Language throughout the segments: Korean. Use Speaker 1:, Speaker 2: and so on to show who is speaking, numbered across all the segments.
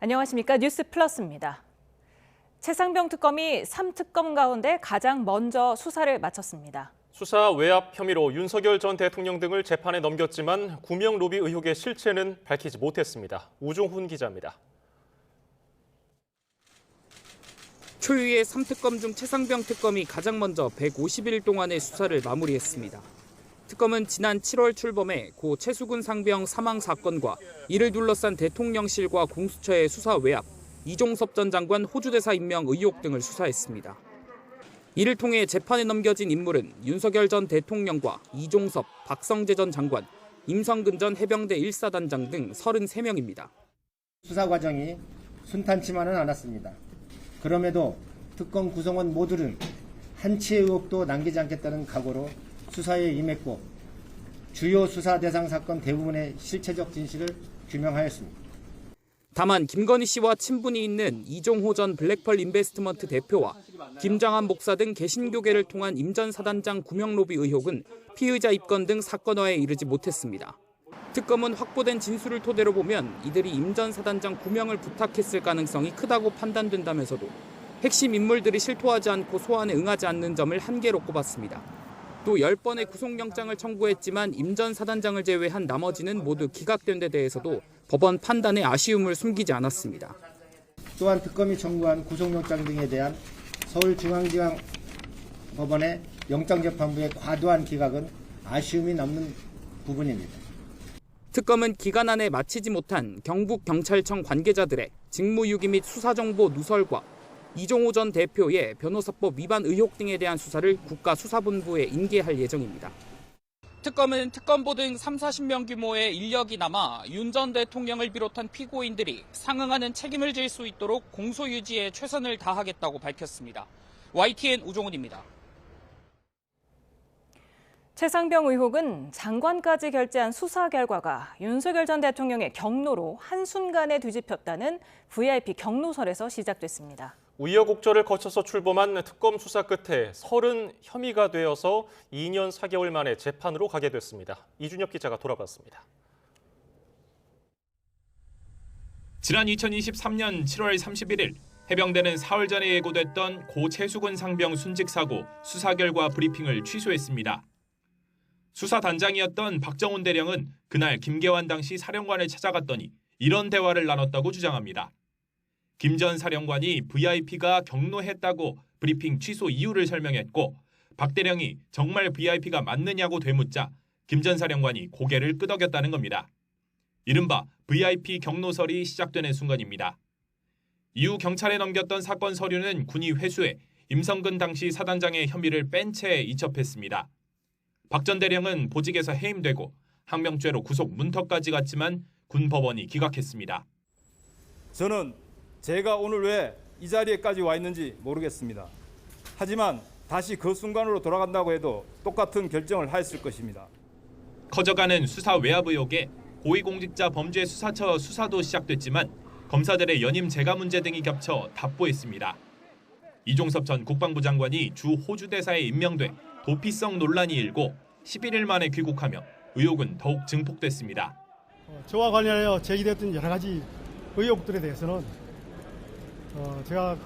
Speaker 1: 안녕하십니까. 뉴스 플러스입니다. 최상병 특검이 3특검 가운데 가장 먼저 수사를 마쳤습니다.
Speaker 2: 수사 외압 혐의로 윤석열 전 대통령 등을 재판에 넘겼지만 구명 로비 의혹의 실체는 밝히지 못했습니다. 우종훈 기자입니다.
Speaker 3: 초유의 3특검 중 최상병 특검이 가장 먼저 150일 동안의 수사를 마무리했습니다. 특검은 지난 7월 출범해 고 최수근 상병 사망 사건과 이를 둘러싼 대통령실과 공수처의 수사 외압, 이종섭 전 장관 호주대사 임명 의혹 등을 수사했습니다. 이를 통해 재판에 넘겨진 인물은 윤석열 전 대통령과 이종섭, 박성재 전 장관, 임성근 전 해병대 1사단장 등 33명입니다.
Speaker 4: 수사 과정이 순탄치만은 않았습니다. 그럼에도 특검 구성원 모두는 한치의 의혹도 남기지 않겠다는 각오로 수사에 임했고 주요 수사 대상 사건 대부분의 실체적 진실을 규명하였습니다.
Speaker 3: 다만 김건희 씨와 친분이 있는 이종호 전 블랙펄 인베스트먼트 대표와 김장한 목사 등 개신교계를 통한 임 전 사단장 구명 로비 의혹은 피의자 입건 등 사건화에 이르지 못했습니다. 특검은 확보된 진술을 토대로 보면 이들이 임 전 사단장 구명을 부탁했을 가능성이 크다고 판단된다면서도 핵심 인물들이 실토하지 않고 소환에 응하지 않는 점을 한계로 꼽았습니다. 또 10번의 구속영장을 청구했지만 임 전 사단장을 제외한 나머지는 모두 기각된 데 대해서도 법원 판단에 아쉬움을 숨기지 않았습니다.
Speaker 4: 또한 특검이 청구한 구속영장 등에 대한 서울중앙지방법원의 영장재판부의 과도한 기각은 아쉬움이 남는 부분입니다.
Speaker 3: 특검은 기간 안에 마치지 못한 경북경찰청 관계자들의 직무유기 및 수사정보 누설과 이종호 전 대표의 변호사법 위반 의혹 등에 대한 수사를 국가수사본부에 인계할 예정입니다. 특검은 특검보 등 30-40명 규모의 인력이 남아 윤 전 대통령을 비롯한 피고인들이 상응하는 책임을 질 수 있도록 공소 유지에 최선을 다하겠다고 밝혔습니다. YTN 우종훈입니다.
Speaker 1: 최상병 의혹은 장관까지 결재한 수사 결과가 윤석열 전 대통령의 경로로 한순간에 뒤집혔다는 VIP 경로설에서 시작됐습니다.
Speaker 2: 우여곡절을 거쳐서 출범한 특검 수사 끝에 30 혐의가 되어서 2년 4개월 만에 재판으로 가게 됐습니다. 이준엽 기자가 돌아봤습니다.
Speaker 5: 지난 2023년 7월 31일 해병대는 사흘 전에 예고됐던 고 최수근 상병 순직 사고 수사 결과 브리핑을 취소했습니다. 수사단장이었던 박정훈 대령은 그날 김계환 당시 사령관을 찾아갔더니 이런 대화를 나눴다고 주장합니다. 김 전 사령관이 VIP가 경로했다고 브리핑 취소 이유를 설명했고 박 대령이 정말 VIP가 맞느냐고 되묻자 김 전 사령관이 고개를 끄덕였다는 겁니다. 이른바 VIP 경로설이 시작되는 순간입니다. 이후 경찰에 넘겼던 사건 서류는 군이 회수해 임성근 당시 사단장의 혐의를 뺀 채 이첩했습니다. 박 전 대령은 보직에서 해임되고 항명죄로 구속 문턱까지 갔지만 군 법원이 기각했습니다.
Speaker 6: 저는 제가 오늘 왜 이 자리에까지 와 있는지 모르겠습니다. 하지만 다시 그 순간으로 돌아간다고 해도 똑같은 결정을 하였을 것입니다.
Speaker 5: 커져가는 수사 외압 의혹에 고위공직자 범죄수사처 수사도 시작됐지만 검사들의 연임 재가 문제 등이 겹쳐 답보했습니다. 이종섭 전 국방부 장관이 주 호주대사에 임명돼 도피성 논란이 일고 11일 만에 귀국하며 의혹은 더욱 증폭됐습니다.
Speaker 7: 저와 관련하여 제기됐던 여러 가지 의혹들에 대해서는 제가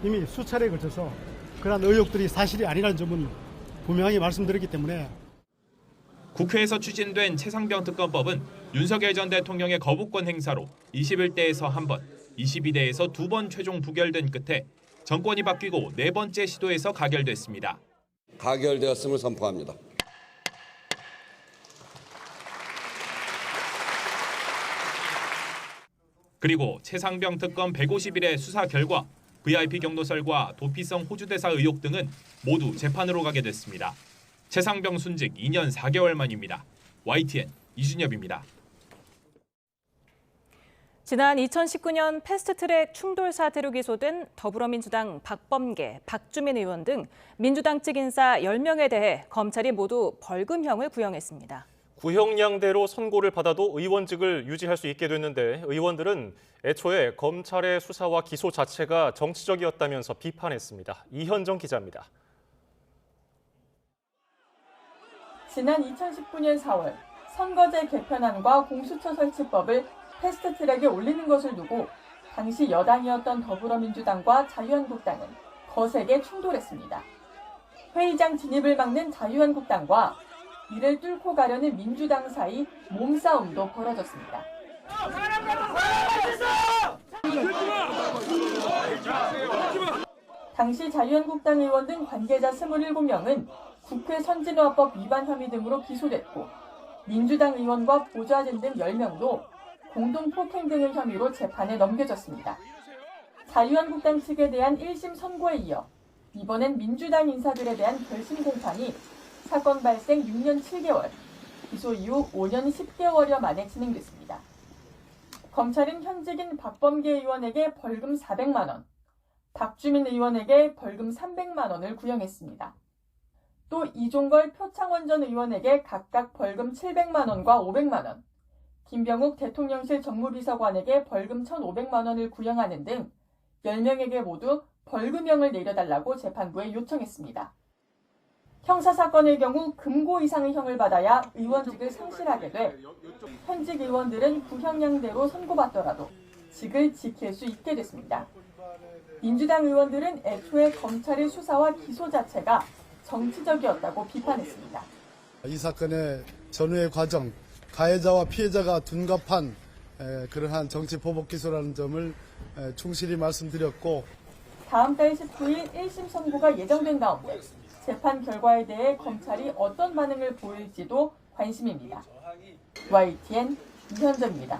Speaker 7: 이미 수차례에 걸쳐서 그러한 의혹들이 사실이 아니라는 점은 분명하게 말씀드렸기 때문에
Speaker 5: 국회에서 추진된 최상병 특검법은 윤석열 전 대통령의 거부권 행사로 21대에서 1번, 22대에서 2번 최종 부결된 끝에 정권이 바뀌고 4번째 시도에서 가결됐습니다.
Speaker 8: 가결되었음을 선포합니다.
Speaker 5: 그리고 최상병 특검 150일의 수사 결과 VIP 경로설과 도피성 호주대사 의혹 등은 모두 재판으로 가게 됐습니다. 최상병 순직 2년 4개월 만입니다. YTN 이준엽입니다.
Speaker 1: 지난 2019년 패스트트랙 충돌 사태로 기소된 더불어민주당 박범계, 박주민 의원 등 민주당 측 인사 10명에 대해 검찰이 모두 벌금형을 구형했습니다.
Speaker 2: 구형량대로 선고를 받아도 의원직을 유지할 수 있게 됐는데 의원들은 애초에 검찰의 수사와 기소 자체가 정치적이었다면서 비판했습니다. 이현정 기자입니다.
Speaker 9: 지난 2019년 4월 선거제 개편안과 공수처 설치법을 패스트트랙에 올리는 것을 두고 당시 여당이었던 더불어민주당과 자유한국당은 거세게 충돌했습니다. 회의장 진입을 막는 자유한국당과 이를 뚫고 가려는 민주당 사이 몸싸움도 벌어졌습니다. 당시 자유한국당 의원 등 관계자 27명은 국회 선진화법 위반 혐의 등으로 기소됐고 민주당 의원과 보좌진 등 10명도 공동폭행 등의 혐의로 재판에 넘겨졌습니다. 자유한국당 측에 대한 1심 선고에 이어 이번엔 민주당 인사들에 대한 결심 공판이 사건 발생 6년 7개월, 기소 이후 5년 10개월여 만에 진행됐습니다. 검찰은 현직인 박범계 의원에게 벌금 400만 원, 박주민 의원에게 벌금 300만 원을 구형했습니다. 또 이종걸 표창원 전 의원에게 각각 벌금 700만 원과 500만 원, 김병욱 대통령실 정무비서관에게 벌금 1,500만 원을 구형하는 등 10명에게 모두 벌금형을 내려달라고 재판부에 요청했습니다. 형사사건의 경우 금고 이상의 형을 받아야 의원직을 상실하게 돼 현직 의원들은 구형량대로 선고받더라도 직을 지킬 수 있게 됐습니다. 민주당 의원들은 애초에 검찰의 수사와 기소 자체가 정치적이었다고 비판했습니다.
Speaker 10: 이 사건의 전후의 과정, 가해자와 피해자가 둔갑한 그러한 정치 보복 기소라는 점을 충실히 말씀드렸고
Speaker 9: 다음 달 19일 1심 선고가 예정된 가운데 재판 결과에 대해 검찰이 어떤 반응을 보일지도 관심입니다. YTN 이현정입니다.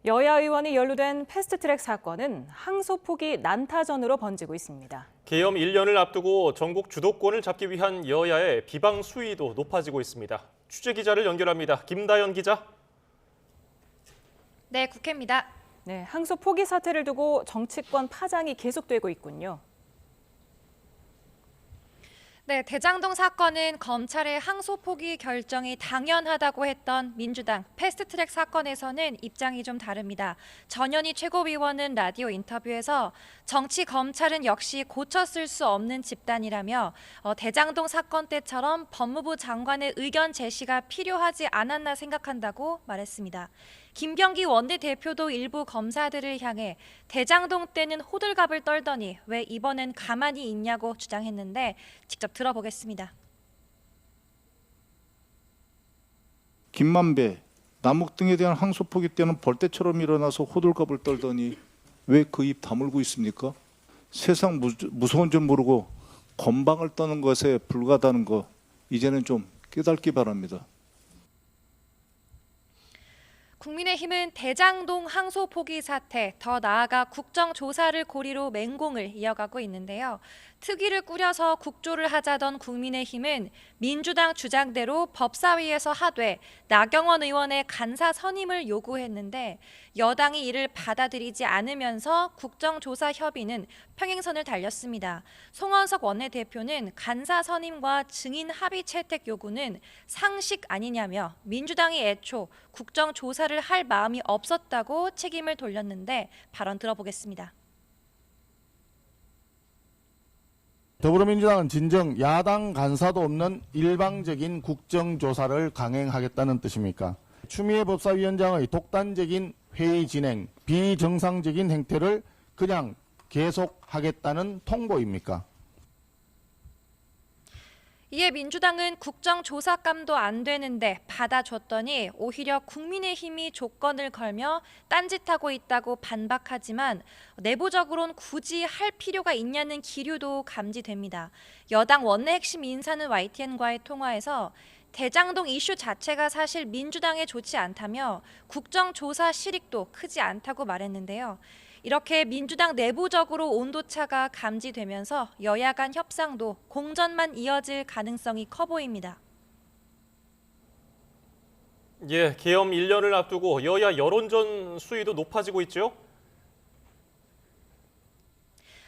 Speaker 1: 여야 의원이 연루된 패스트트랙 사건은 항소폭이 난타전으로 번지고 있습니다.
Speaker 2: 계엄 1년을 앞두고 전국 주도권을 잡기 위한 여야의 비방 수위도 높아지고 있습니다. 취재 기자를 연결합니다. 김다연 기자.
Speaker 11: 네, 국회입니다.
Speaker 1: 네, 항소 포기 사태를 두고 정치권 파장이 계속되고 있군요.
Speaker 11: 네, 대장동 사건은 검찰의 항소 포기 결정이 당연하다고 했던 민주당 패스트트랙 사건에서는 입장이 좀 다릅니다. 전현희 최고위원은 라디오 인터뷰에서 정치 검찰은 역시 고쳤을 수 없는 집단이라며 대장동 사건 때처럼 법무부 장관의 의견 제시가 필요하지 않았나 생각한다고 말했습니다. 김병기 원내대표도 일부 검사들을 향해 대장동 때는 호들갑을 떨더니 왜 이번엔 가만히 있냐고 주장했는데 직접 들어보겠습니다.
Speaker 12: 김만배, 남욱 등에 대한 항소포기 때는 벌떼처럼 일어나서 호들갑을 떨더니 왜 그 입 다물고 있습니까? 세상 무서운 줄 모르고 건방을 떠는 것에 불과하다는 거 이제는 좀 깨닫기 바랍니다.
Speaker 11: 국민의힘은 대장동 항소 포기 사태, 더 나아가 국정조사를 고리로 맹공을 이어가고 있는데요. 특위를 꾸려서 국조를 하자던 국민의힘은 민주당 주장대로 법사위에서 하되 나경원 의원의 간사 선임을 요구했는데 여당이 이를 받아들이지 않으면서 국정조사 협의는 평행선을 달렸습니다. 송원석 원내대표는 간사 선임과 증인 합의 채택 요구는 상식 아니냐며 민주당이 애초 국정조사를 할 마음이 없었다고 책임을 돌렸는데 발언 들어보겠습니다.
Speaker 13: 더불어민주당은 진정 야당 간사도 없는 일방적인 국정조사를 강행하겠다는 뜻입니까? 추미애 법사위원장의 독단적인 회의 진행, 비정상적인 행태를 그냥 계속하겠다는 통보입니까?
Speaker 11: 이에 민주당은 국정조사감도 안 되는데 받아줬더니 오히려 국민의힘이 조건을 걸며 딴짓하고 있다고 반박하지만 내부적으로는 굳이 할 필요가 있냐는 기류도 감지됩니다. 여당 원내 핵심 인사는 YTN과의 통화에서 대장동 이슈 자체가 사실 민주당에 좋지 않다며 국정조사 실익도 크지 않다고 말했는데요. 이렇게 민주당 내부적으로 온도차가 감지되면서 여야 간 협상도 공전만 이어질 가능성이 커 보입니다.
Speaker 2: 예, 계엄 1년을 앞두고 여야 여론전 수위도 높아지고 있죠?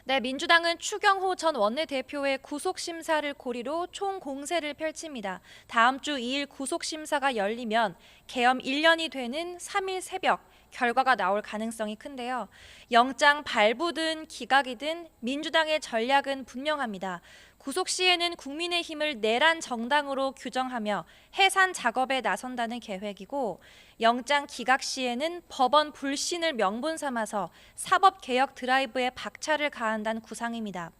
Speaker 11: 네, 민주당은 추경호 전 원내대표의 구속심사를 고리로 총공세를 펼칩니다. 다음 주 2일 구속심사가 열리면 계엄 1년이 되는 3일 새벽 결과가 나올 가능성이 큰데요. 영장 발부든 기각이든 민주당의 전략은 분명합니다. 구속 시에는 국민의힘을 내란 정당으로 규정하며 해산 작업에 나선다는 계획이고 영장 기각 시에는 법원 불신을 명분 삼아서 사법개혁 드라이브에 박차를 가한다는 구상입니다.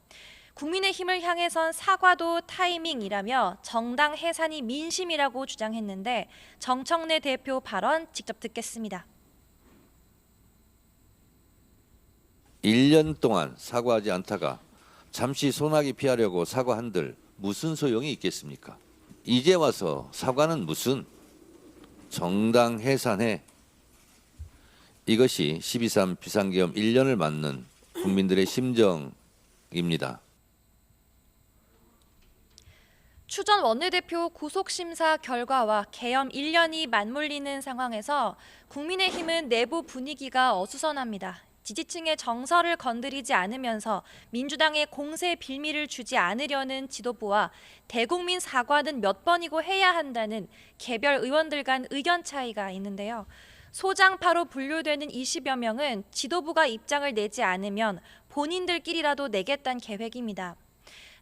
Speaker 11: 국민의힘을 향해선 사과도 타이밍이라며 정당 해산이 민심이라고 주장했는데 정청래 대표 발언 직접 듣겠습니다.
Speaker 8: 1년 동안 사과하지 않다가 잠시 소나기 피하려고 사과한들 무슨 소용이 있겠습니까? 이제 와서 사과는 무슨 정당 해산해. 이것이 12.3 비상계엄 1년을 맞는 국민들의 심정입니다.
Speaker 11: 추 전 원내대표 구속심사 결과와 계엄 1년이 맞물리는 상황에서 국민의힘은 내부 분위기가 어수선합니다. 지지층의 정서를 건드리지 않으면서 민주당의 공세 빌미를 주지 않으려는 지도부와 대국민 사과는 몇 번이고 해야 한다는 개별 의원들 간 의견 차이가 있는데요. 소장파로 분류되는 20여 명은 지도부가 입장을 내지 않으면 본인들끼리라도 내겠다는 계획입니다.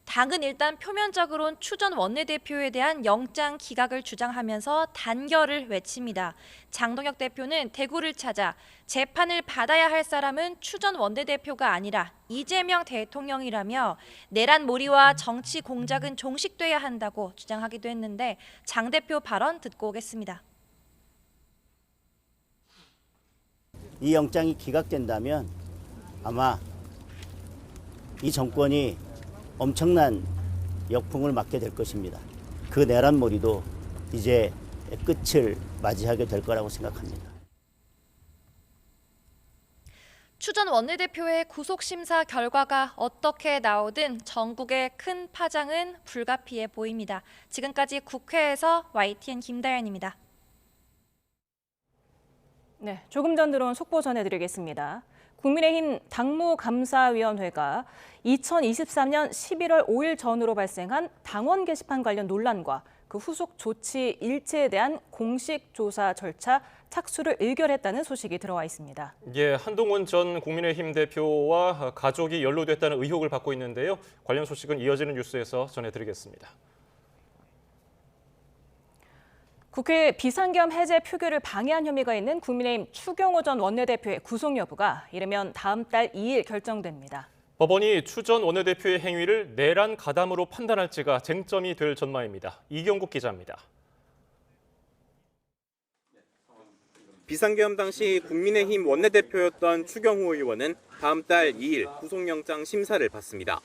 Speaker 11: 당은 일단 표면적으론 추 전 원내대표에 대한 영장 기각을 주장하면서 단결을 외칩니다. 장동혁 대표는 대구를 찾아 재판을 받아야 할 사람은 추 전 원내대표가 아니라 이재명 대통령이라며 내란 몰이와 정치 공작은 종식돼야 한다고 주장하기도 했는데 장 대표 발언 듣고 오겠습니다.
Speaker 14: 이 영장이 기각된다면 아마 이 정권이 엄청난 역풍을 맞게 될 것입니다. 그 내란몰이도 이제 끝을 맞이하게 될 거라고 생각합니다.
Speaker 11: 추 전 원내대표의 구속심사 결과가 어떻게 나오든 전국의 큰 파장은 불가피해 보입니다. 지금까지 국회에서 YTN 김다연입니다.
Speaker 1: 네, 조금 전 들어온 속보 전해드리겠습니다. 국민의힘 당무감사위원회가 2023년 11월 5일 전후로 발생한 당원 게시판 관련 논란과 그 후속 조치 일체에 대한 공식 조사 절차 착수를 의결했다는 소식이 들어와 있습니다.
Speaker 2: 예, 한동훈 전 국민의힘 대표와 가족이 연루됐다는 의혹을 받고 있는데요. 관련 소식은 이어지는 뉴스에서 전해드리겠습니다. 국회 비상계엄 해제 표결을 방해한 혐의가 있는 국민의힘 추경호 전 원내대표의 구속 여부가 이르면 다음 달 2일 결정됩니다. 법원이 추 전 원내대표의 행위를 내란 가담으로 판단할지가 쟁점이 될 전망입니다. 이경국 기자입니다.
Speaker 15: 비상계엄 당시 국민의힘 원내대표였던 추경호 의원은 다음 달 2일 구속영장 심사를 받습니다.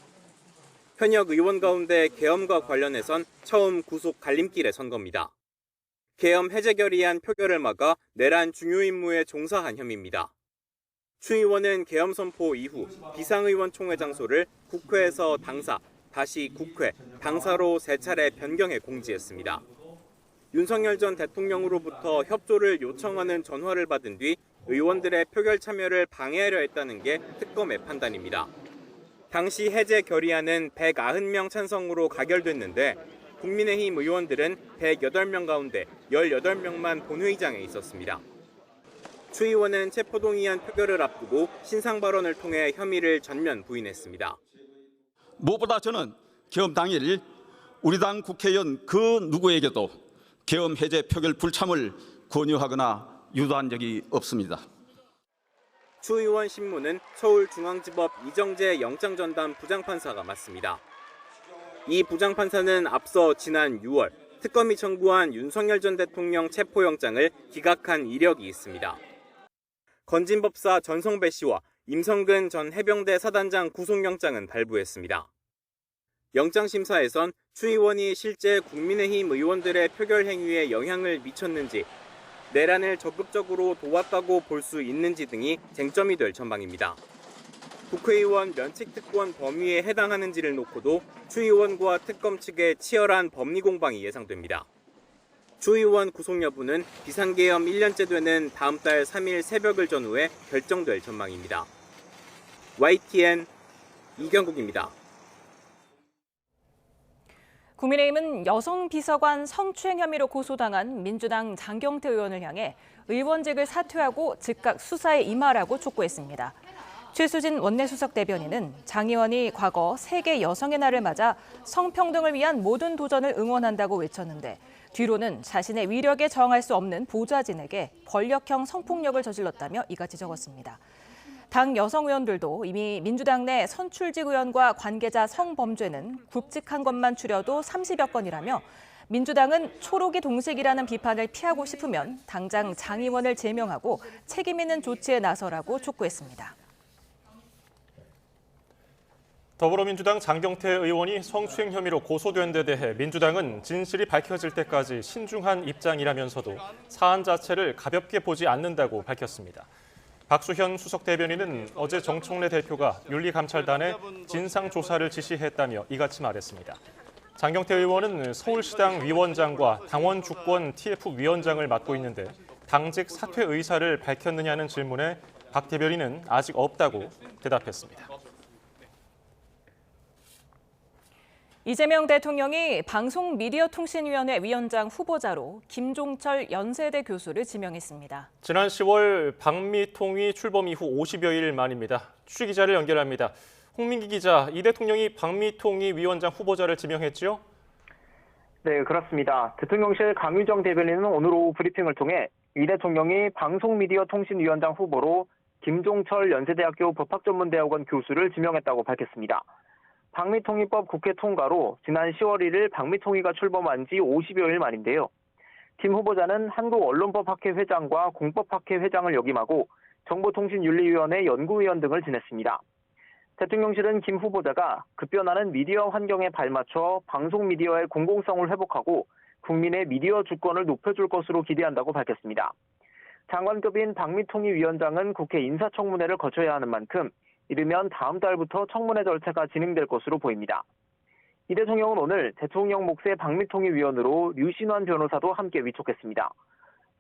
Speaker 15: 현역 의원 가운데 계엄과 관련해선 처음 구속 갈림길에 선 겁니다. 계엄 해제 결의안 표결을 막아 내란 중요 임무에 종사한 혐의입니다. 추 의원은 계엄 선포 이후 비상의원 총회 장소를 국회에서 당사, 다시 국회, 당사로 3차례 변경해 공지했습니다. 윤석열 전 대통령으로부터 협조를 요청하는 전화를 받은 뒤 의원들의 표결 참여를 방해하려 했다는 게 특검의 판단입니다. 당시 해제 결의안은 190명 찬성으로 가결됐는데 국민의힘 의원들은 108명 가운데 18명만 본회의장에 있었습니다. 추 의원은 체포동의안 표결을 앞두고 신상 발언을 통해 혐의를 전면 부인했습니다.
Speaker 16: 무엇보다 저는 계엄 당일 우리 당 국회의원 그 누구에게도 계엄 해제 표결 불참을 권유하거나 유도한 적이 없습니다.
Speaker 15: 추 의원 신문은 서울중앙지법 이정재 영장전담 부장판사가 맡습니다. 이 부장판사는 앞서 지난 6월 특검이 청구한 윤석열 전 대통령 체포영장을 기각한 이력이 있습니다. 건진법사 전성배 씨와 임성근 전 해병대 사단장 구속영장은 발부했습니다. 영장심사에선 추 의원이 실제 국민의힘 의원들의 표결 행위에 영향을 미쳤는지, 내란을 적극적으로 도왔다고 볼 수 있는지 등이 쟁점이 될 전망입니다. 국회의원 면책특권 범위에 해당하는지를 놓고도 추 의원과 특검 측의 치열한 법리 공방이 예상됩니다. 추 의원 구속 여부는 비상계엄 1년째 되는 다음 달 3일 새벽을 전후에 결정될 전망입니다. YTN 이경국입니다.
Speaker 1: 국민의힘은 여성 비서관 성추행 혐의로 고소당한 민주당 장경태 의원을 향해 의원직을 사퇴하고 즉각 수사에 임하라고 촉구했습니다. 최수진 원내수석 대변인은 장 의원이 과거 세계 여성의 날을 맞아 성평등을 위한 모든 도전을 응원한다고 외쳤는데 뒤로는 자신의 위력에 저항할 수 없는 보좌진에게 권력형 성폭력을 저질렀다며 이같이 적었습니다. 당 여성 의원들도 이미 민주당 내 선출직 의원과 관계자 성범죄는 굵직한 것만 추려도 30여 건이라며 민주당은 초록이 동식이라는 비판을 피하고 싶으면 당장 장 의원을 제명하고 책임 있는 조치에 나서라고 촉구했습니다.
Speaker 2: 더불어민주당 장경태 의원이 성추행 혐의로 고소된 데 대해 민주당은 진실이 밝혀질 때까지 신중한 입장이라면서도 사안 자체를 가볍게 보지 않는다고 밝혔습니다. 박수현 수석 대변인은 어제 정청래 대표가 윤리감찰단에 진상조사를 지시했다며 이같이 말했습니다. 장경태 의원은 서울시당 위원장과 당원 주권 TF 위원장을 맡고 있는데 당직 사퇴 의사를 밝혔느냐는 질문에 박 대변인은 아직 없다고 대답했습니다.
Speaker 1: 이재명 대통령이 방송미디어통신위원회 위원장 후보자로 김종철 연세대 교수를 지명했습니다.
Speaker 2: 지난 10월 방미통위 출범 이후 50여일 만입니다. 취재기자를 연결합니다. 홍민기 기자, 이 대통령이 방미통위 위원장 후보자를 지명했죠?
Speaker 17: 네, 그렇습니다. 대통령실 강유정 대변인은 오늘 오후 브리핑을 통해 이 대통령이 방송미디어통신위원장 후보로 김종철 연세대학교 법학전문대학원 교수를 지명했다고 밝혔습니다. 방미통위법 국회 통과로 지난 10월 1일 방미통위가 출범한 지 50여일 만인데요. 김 후보자는 한국언론법학회 회장과 공법학회 회장을 역임하고 정보통신윤리위원회 연구위원 등을 지냈습니다. 대통령실은 김 후보자가 급변하는 미디어 환경에 발맞춰 방송 미디어의 공공성을 회복하고 국민의 미디어 주권을 높여줄 것으로 기대한다고 밝혔습니다. 장관급인 방미통위위원장은 국회 인사청문회를 거쳐야 하는 만큼 이르면 다음 달부터 청문회 절차가 진행될 것으로 보입니다. 이 대통령은 오늘 대통령 몫의 방미통위위원으로 류신환 변호사도 함께 위촉했습니다.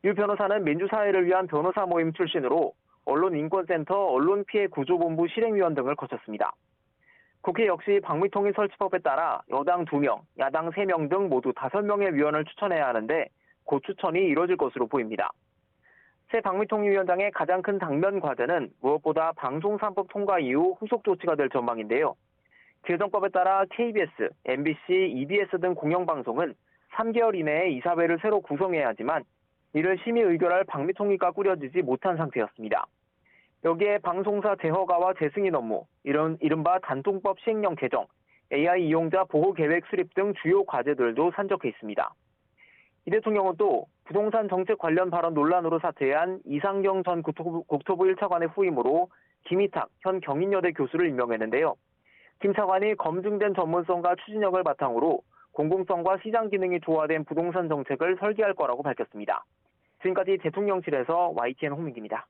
Speaker 17: 류 변호사는 민주사회를 위한 변호사 모임 출신으로 언론인권센터 언론피해구조본부 실행위원 등을 거쳤습니다. 국회 역시 방미통위 설치법에 따라 여당 2명, 야당 3명 등 모두 5명의 위원을 추천해야 하는데 곧 추천이 이뤄질 것으로 보입니다. 새 방미통위위원장의 가장 큰 당면 과제는 무엇보다 방송3법 통과 이후 후속 조치가 될 전망인데요. 개정법에 따라 KBS, MBC, EBS 등 공영방송은 3개월 이내에 이사회를 새로 구성해야 하지만 이를 심의 의결할 방미통위가 꾸려지지 못한 상태였습니다. 여기에 방송사 재허가와 재승인 업무, 이른바 단통법 시행령 개정, AI 이용자 보호계획 수립 등 주요 과제들도 산적해 있습니다. 이 대통령은 또 부동산 정책 관련 발언 논란으로 사퇴한 이상경 전 국토부 1차관의 후임으로 김희탁 현 경인여대 교수를 임명했는데요. 김 차관이 검증된 전문성과 추진력을 바탕으로 공공성과 시장 기능이 조화된 부동산 정책을 설계할 거라고 밝혔습니다. 지금까지 대통령실에서 YTN 홍민기입니다.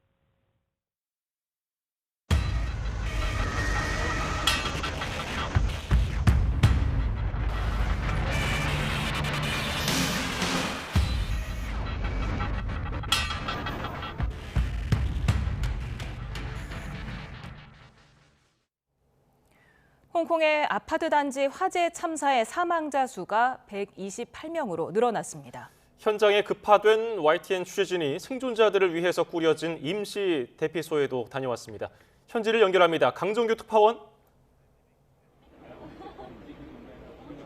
Speaker 1: 홍콩의 아파트 단지 화재 참사의 사망자 수가 128명으로 늘어났습니다.
Speaker 2: 현장에 급파된 YTN 취재진이 생존자들을 위해서 꾸려진 임시 대피소에도 다녀왔습니다. 현지를 연결합니다. 강정규 특파원.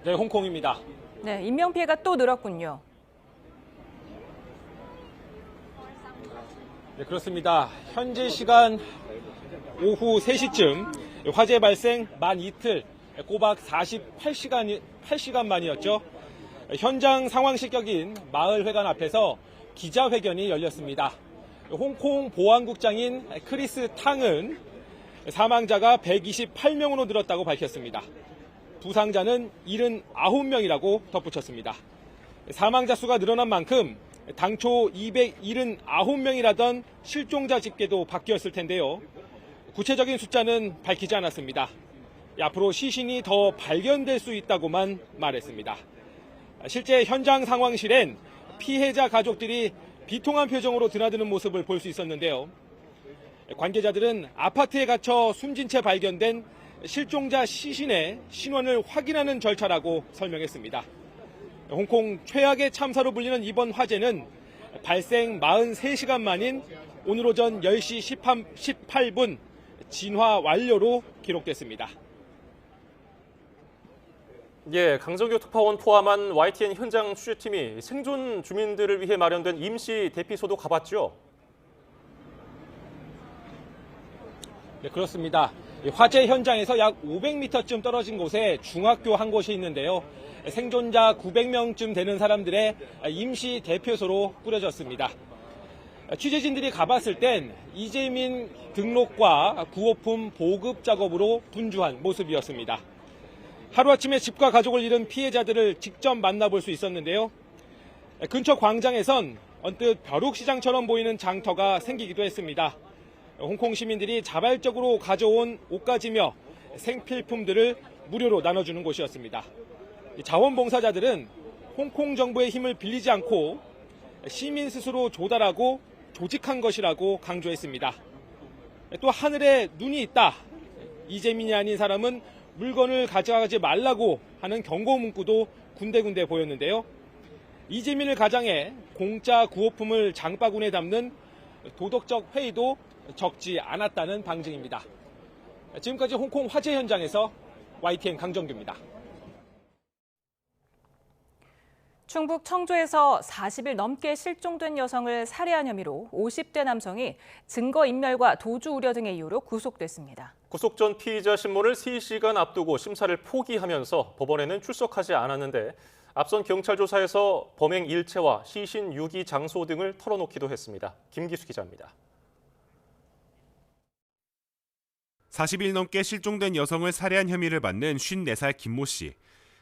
Speaker 18: 네, 홍콩입니다.
Speaker 1: 네, 인명피해가 또 늘었군요.
Speaker 18: 네, 그렇습니다. 현지 시간 오후 3시쯤 화재 발생 만 이틀, 꼬박 48시간 만이었죠. 현장 상황 실격인 마을회관 앞에서 기자회견이 열렸습니다. 홍콩 보안국장인 크리스 탕은 사망자가 128명으로 늘었다고 밝혔습니다. 부상자는 79명이라고 덧붙였습니다. 사망자 수가 늘어난 만큼 당초 279명이라던 실종자 집계도 바뀌었을 텐데요. 구체적인 숫자는 밝히지 않았습니다. 앞으로 시신이 더 발견될 수 있다고만 말했습니다. 실제 현장 상황실엔 피해자 가족들이 비통한 표정으로 드나드는 모습을 볼 수 있었는데요. 관계자들은 아파트에 갇혀 숨진 채 발견된 실종자 시신의 신원을 확인하는 절차라고 설명했습니다. 홍콩 최악의 참사로 불리는 이번 화재는 발생 43시간 만인 오늘 오전 10시 18분 진화 완료로 기록됐습니다.
Speaker 2: 예, 강정규 특파원 포함한 YTN 현장 취재팀이 생존 주민들을 위해 마련된 임시 대피소도 가봤죠?
Speaker 18: 네, 그렇습니다. 화재 현장에서 약 500m쯤 떨어진 곳에 중학교 한 곳이 있는데요. 생존자 900명쯤 되는 사람들의 임시 대피소로 꾸려졌습니다. 취재진들이 가봤을 땐 이재민 등록과 구호품 보급 작업으로 분주한 모습이었습니다. 하루아침에 집과 가족을 잃은 피해자들을 직접 만나볼 수 있었는데요. 근처 광장에선 언뜻 벼룩시장처럼 보이는 장터가 생기기도 했습니다. 홍콩 시민들이 자발적으로 가져온 옷가지며 생필품들을 무료로 나눠주는 곳이었습니다. 자원봉사자들은 홍콩 정부의 힘을 빌리지 않고 시민 스스로 조달하고 조직한 것이라고 강조했습니다. 또 하늘에 눈이 있다. 이재민이 아닌 사람은 물건을 가져가지 말라고 하는 경고 문구도 군데군데 보였는데요. 이재민을 가장해 공짜 구호품을 장바구니에 담는 도덕적 회의도 적지 않았다는 방증입니다. 지금까지 홍콩 화재 현장에서 YTN 강정규입니다.
Speaker 1: 충북 청주에서 40일 넘게 실종된 여성을 살해한 혐의로 50대 남성이 증거인멸과 도주 우려 등의 이유로 구속됐습니다.
Speaker 2: 구속 전 피의자 신문을 3시간 앞두고 심사를 포기하면서 법원에는 출석하지 않았는데 앞선 경찰 조사에서 범행 일체와 시신 유기 장소 등을 털어놓기도 했습니다. 김기수 기자입니다.
Speaker 19: 40일 넘게 실종된 여성을 살해한 혐의를 받는 54살 김모 씨.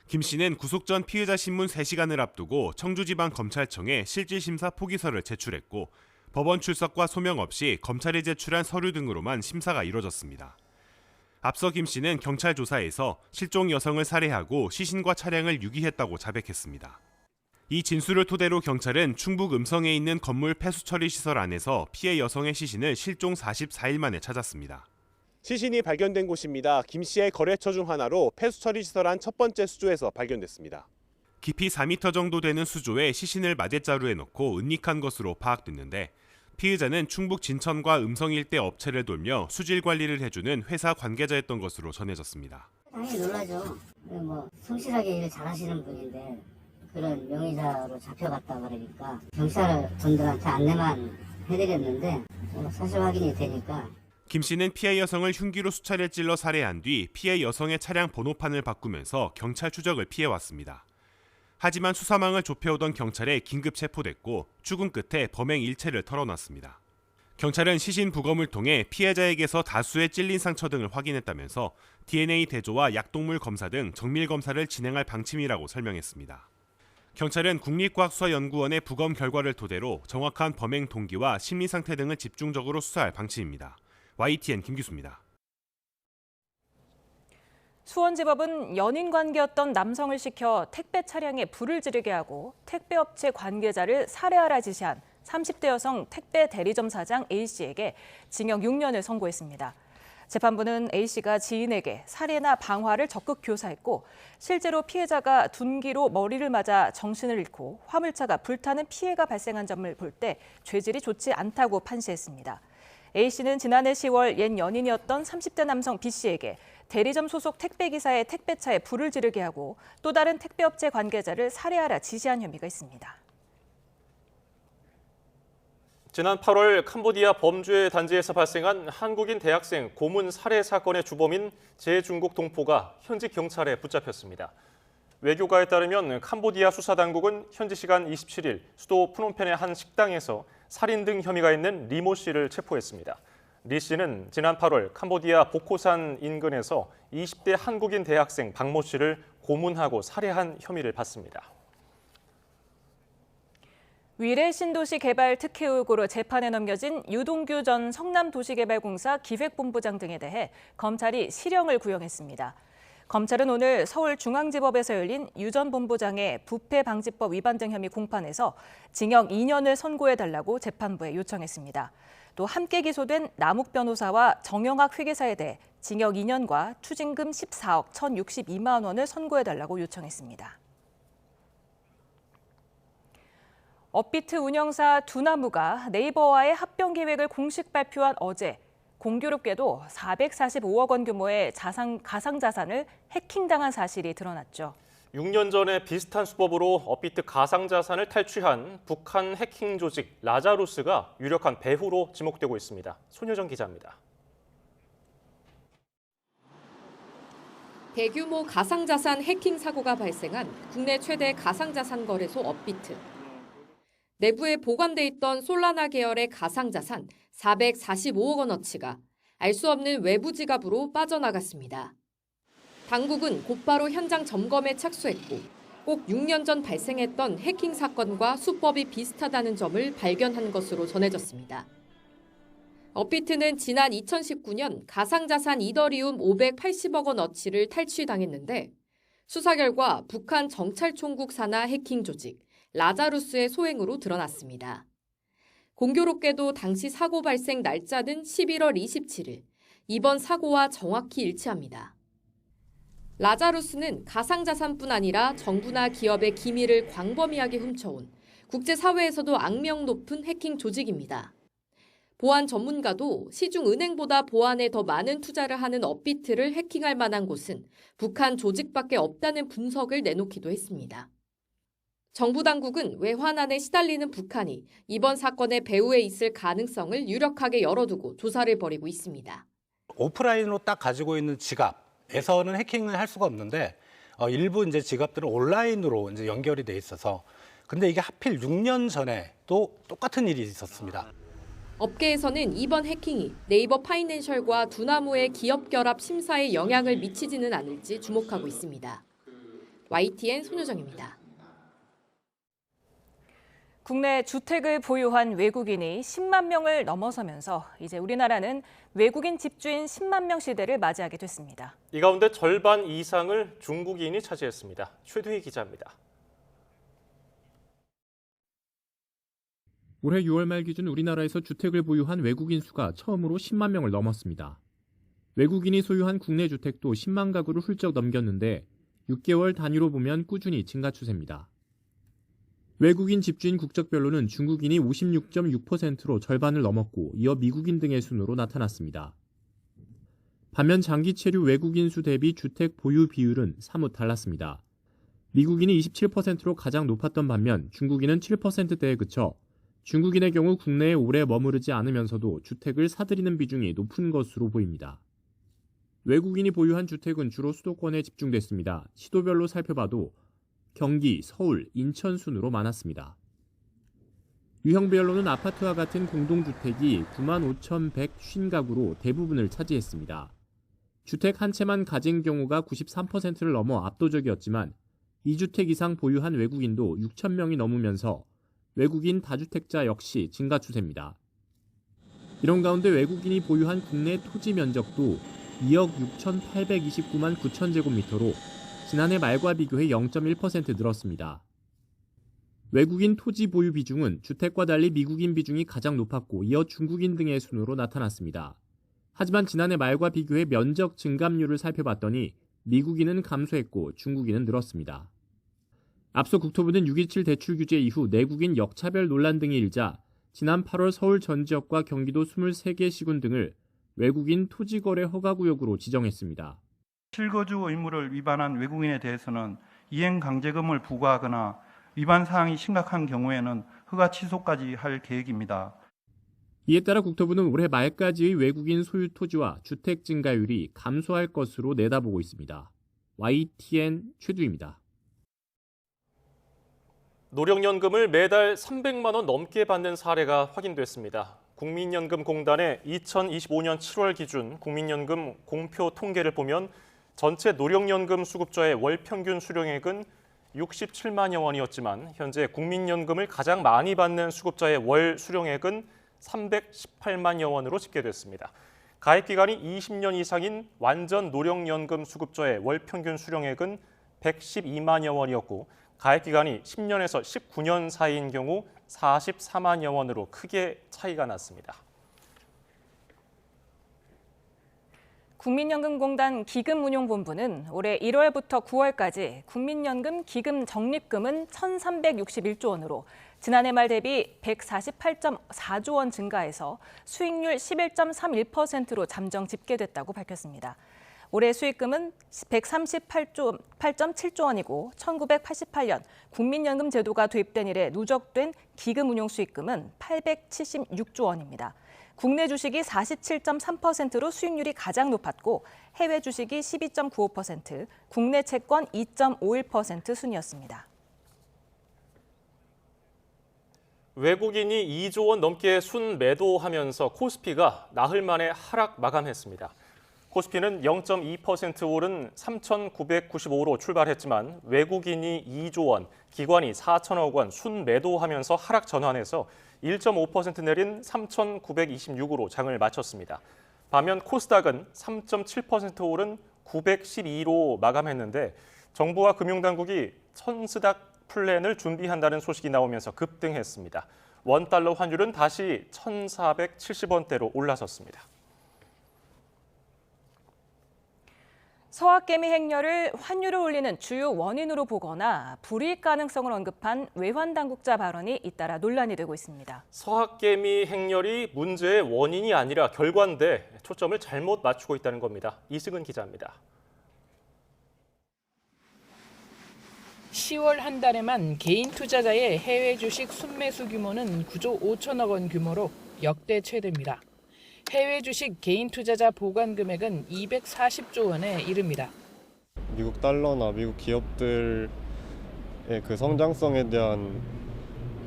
Speaker 19: 김 씨는 구속 전 피의자 신문 3시간을 앞두고 청주지방검찰청에 실질심사 포기서를 제출했고 법원 출석과 소명 없이 검찰이 제출한 서류 등으로만 심사가 이뤄졌습니다. 앞서 김 씨는 경찰 조사에서 실종 여성을 살해하고 시신과 차량을 유기했다고 자백했습니다. 이 진술을 토대로 경찰은 충북 음성에 있는 건물 폐수 처리 시설 안에서 피해 여성의 시신을 실종 44일 만에 찾았습니다.
Speaker 20: 시신이 발견된 곳입니다. 김 씨의 거래처 중 하나로 폐수 처리 시설 안 첫 번째 수조에서 발견됐습니다.
Speaker 19: 깊이 4m 정도 되는 수조에 시신을 마대자루에 넣고 은닉한 것으로 파악됐는데 피의자는 충북 진천과 음성 일대 업체를 돌며 수질 관리를 해주는 회사 관계자였던 것으로 전해졌습니다.
Speaker 21: 당연히 놀라죠. 성실하게 일을 잘하시는 분인데 그런 명의자로 잡혀갔다 그러니까 경찰 분들한테 안내만 해드렸는데 사실 확인이 되니까.
Speaker 19: 김 씨는 피해 여성을 흉기로 수차례 찔러 살해한 뒤 피해 여성의 차량 번호판을 바꾸면서 경찰 추적을 피해왔습니다. 하지만 수사망을 좁혀오던 경찰에 긴급 체포됐고 추궁 끝에 범행 일체를 털어놨습니다. 경찰은 시신 부검을 통해 피해자에게서 다수의 찔린 상처 등을 확인했다면서 DNA 대조와 약동물 검사 등 정밀 검사를 진행할 방침이라고 설명했습니다. 경찰은 국립과학수사연구원의 부검 결과를 토대로 정확한 범행 동기와 심리 상태 등을 집중적으로 수사할 방침입니다. YTN 김기수입니다.
Speaker 1: 수원지법은 연인 관계였던 남성을 시켜 택배 차량에 불을 지르게 하고 택배업체 관계자를 살해하라 지시한 30대 여성 택배 대리점 사장 A씨에게 징역 6년을 선고했습니다. 재판부는 A씨가 지인에게 살해나 방화를 적극 교사했고 실제로 피해자가 둔기로 머리를 맞아 정신을 잃고 화물차가 불타는 피해가 발생한 점을 볼 때 죄질이 좋지 않다고 판시했습니다. A씨는 지난해 10월 옛 연인이었던 30대 남성 B씨에게 대리점 소속 택배기사의 택배차에 불을 지르게 하고 또 다른 택배업체 관계자를 살해하라 지시한 혐의가 있습니다.
Speaker 2: 지난 8월 캄보디아 범죄 단지에서 발생한 한국인 대학생 고문 살해 사건의 주범인 제중국 동포가 현지 경찰에 붙잡혔습니다. 외교가에 따르면 캄보디아 수사당국은 현지 시간 27일 수도 프놈펜의 한 식당에서 살인 등 혐의가 있는 리모 씨를 체포했습니다. 리 씨는 지난 8월 캄보디아 보코산 인근에서 20대 한국인 대학생 박모 씨를 고문하고 살해한 혐의를 받습니다.
Speaker 1: 위례 신도시 개발 특혜 의혹으로 재판에 넘겨진 유동규 전 성남도시개발공사 기획본부장 등에 대해 검찰이 실형을 구형했습니다. 검찰은 오늘 서울중앙지법에서 열린 유 전 본부장의 부패방지법 위반 등 혐의 공판에서 징역 2년을 선고해달라고 재판부에 요청했습니다. 또 함께 기소된 남욱 변호사와 정영학 회계사에 대해 징역 2년과 추징금 14억 1,062만 원을 선고해달라고 요청했습니다. 업비트 운영사 두나무가 네이버와의 합병 계획을 공식 발표한 어제 공교롭게도 445억 원 규모의 가상자산을 해킹당한 사실이 드러났죠.
Speaker 2: 6년 전에 비슷한 수법으로 업비트 가상자산을 탈취한 북한 해킹 조직 라자루스가 유력한 배후로 지목되고 있습니다. 손효정 기자입니다.
Speaker 4: 대규모 가상자산 해킹 사고가 발생한 국내 최대 가상자산 거래소 업비트. 내부에 보관돼 있던 솔라나 계열의 가상자산 445억 원어치가 알 수 없는 외부 지갑으로 빠져나갔습니다. 당국은 곧바로 현장 점검에 착수했고 꼭 6년 전 발생했던 해킹 사건과 수법이 비슷하다는 점을 발견한 것으로 전해졌습니다. 업비트는 지난 2019년 가상자산 이더리움 580억 원어치를 탈취당했는데 수사 결과 북한 정찰총국 산하 해킹 조직 라자루스의 소행으로 드러났습니다. 공교롭게도 당시 사고 발생 날짜는 11월 27일, 이번 사고와 정확히 일치합니다. 라자루스는 가상자산뿐 아니라 정부나 기업의 기밀을 광범위하게 훔쳐온 국제사회에서도 악명 높은 해킹 조직입니다. 보안 전문가도 시중은행보다 보안에 더 많은 투자를 하는 업비트를 해킹할 만한 곳은 북한 조직밖에 없다는 분석을 내놓기도 했습니다. 정부 당국은 외환안에 시달리는 북한이 이번 사건의 배후에 있을 가능성을 유력하게 열어두고 조사를 벌이고 있습니다.
Speaker 22: 오프라인으로 딱 가지고 있는 지갑에서는 해킹을 할 수가 없는데 일부 이제 지갑들은 온라인으로 이제 연결이 돼 있어서 근데 이게 하필 6년 전에 또 똑같은 일이 있었습니다.
Speaker 4: 업계에서는 이번 해킹이 네이버 파이낸셜과 두나무의 기업 결합 심사에 영향을 미치지는 않을지 주목하고 있습니다. YTN 손효정입니다.
Speaker 1: 국내 주택을 보유한 외국인이 10만 명을 넘어서면서 이제 우리나라는 외국인 집주인 10만 명 시대를 맞이하게 됐습니다.
Speaker 2: 이 가운데 절반 이상을 중국인이 차지했습니다. 최두희 기자입니다.
Speaker 3: 올해 6월 말 기준 우리나라에서 주택을 보유한 외국인 수가 처음으로 10만 명을 넘었습니다. 외국인이 소유한 국내 주택도 10만 가구를 훌쩍 넘겼는데 6개월 단위로 보면 꾸준히 증가 추세입니다. 외국인 집주인 국적별로는 중국인이 56.6%로 절반을 넘었고 이어 미국인 등의 순으로 나타났습니다. 반면 장기 체류 외국인 수 대비 주택 보유 비율은 사뭇 달랐습니다. 미국인이 27%로 가장 높았던 반면 중국인은 7%대에 그쳐 중국인의 경우 국내에 오래 머무르지 않으면서도 주택을 사들이는 비중이 높은 것으로 보입니다. 외국인이 보유한 주택은 주로 수도권에 집중됐습니다. 시도별로 살펴봐도 경기, 서울, 인천 순으로 많았습니다. 유형별로는 아파트와 같은 공동주택이 95,150가구로 대부분을 차지했습니다. 주택 한 채만 가진 경우가 93%를 넘어 압도적이었지만 2주택 이상 보유한 외국인도 6,000명이 넘으면서 외국인 다주택자 역시 증가 추세입니다. 이런 가운데 외국인이 보유한 국내 토지 면적도 2억 6,829만 9천 제곱미터로 지난해 말과 비교해 0.1% 늘었습니다. 외국인 토지 보유 비중은 주택과 달리 미국인 비중이 가장 높았고 이어 중국인 등의 순으로 나타났습니다. 하지만 지난해 말과 비교해 면적 증감률을 살펴봤더니 미국인은 감소했고 중국인은 늘었습니다. 앞서 국토부는 6.27 대출 규제 이후 내국인 역차별 논란 등이 일자 지난 8월 서울 전 지역과 경기도 23개 시군 등을 외국인 토지거래 허가구역으로 지정했습니다.
Speaker 23: 실거주 의무를 위반한 외국인에 대해서는 이행강제금을 부과하거나 위반 사항이 심각한 경우에는 허가 취소까지 할 계획입니다.
Speaker 3: 이에 따라 국토부는 올해 말까지의 외국인 소유 토지와 주택 증가율이 감소할 것으로 내다보고 있습니다. YTN 최두입니다.
Speaker 2: 노령연금을 매달 300만 원 넘게 받는 사례가 확인됐습니다. 국민연금공단의 2025년 7월 기준 국민연금 공표 통계를 보면 전체 노령연금 수급자의 월 평균 수령액은 67만여 원이었지만 현재 국민연금을 가장 많이 받는 수급자의 월 수령액은 318만여 원으로 집계됐습니다. 가입기간이 20년 이상인 완전 노령연금 수급자의 월 평균 수령액은 112만여 원이었고 가입기간이 10년에서 19년 사이인 경우 44만여 원으로 크게 차이가 났습니다.
Speaker 1: 국민연금공단 기금운용본부는 올해 1월부터 9월까지 국민연금 기금 적립금은 1,361조 원으로 지난해 말 대비 148.4조 원 증가해서 수익률 11.31%로 잠정 집계됐다고 밝혔습니다. 올해 수익금은 138.7조 원이고 1988년 국민연금 제도가 도입된 이래 누적된 기금 운용 수익금은 876조 원입니다. 국내 주식이 47.3%로 수익률이 가장 높았고 해외 주식이 12.95%, 국내 채권 2.51% 순이었습니다.
Speaker 2: 외국인이 2조 원 넘게 순매도하면서 코스피가 나흘 만에 하락 마감했습니다. 코스피는 0.2% 오른 3,995로 출발했지만 외국인이 2조 원, 기관이 4천억 원 순매도하면서 하락 전환해서 1.5% 내린 3,926으로 장을 마쳤습니다. 반면 코스닥은 3.7% 오른 912로 마감했는데 정부와 금융당국이 천스닥 플랜을 준비한다는 소식이 나오면서 급등했습니다. 원달러 환율은 다시 1,470원대로 올라섰습니다.
Speaker 1: 서학개미 행렬을 환율을 올리는 주요 원인으로 보거나 불이익 가능성을 언급한 외환당국자 발언이 잇따라 논란이 되고 있습니다.
Speaker 2: 서학개미 행렬이 문제의 원인이 아니라 결과인데 초점을 잘못 맞추고 있다는 겁니다. 이승은 기자입니다.
Speaker 5: 10월 한 달에만 개인 투자자의 해외 주식 순매수 규모는 9조 5천억 원 규모로 역대 최대입니다. 해외 주식 개인 투자자 보관 금액은 240조 원에 이릅니다.
Speaker 6: 미국 달러나 미국 기업들의 그 성장성에 대한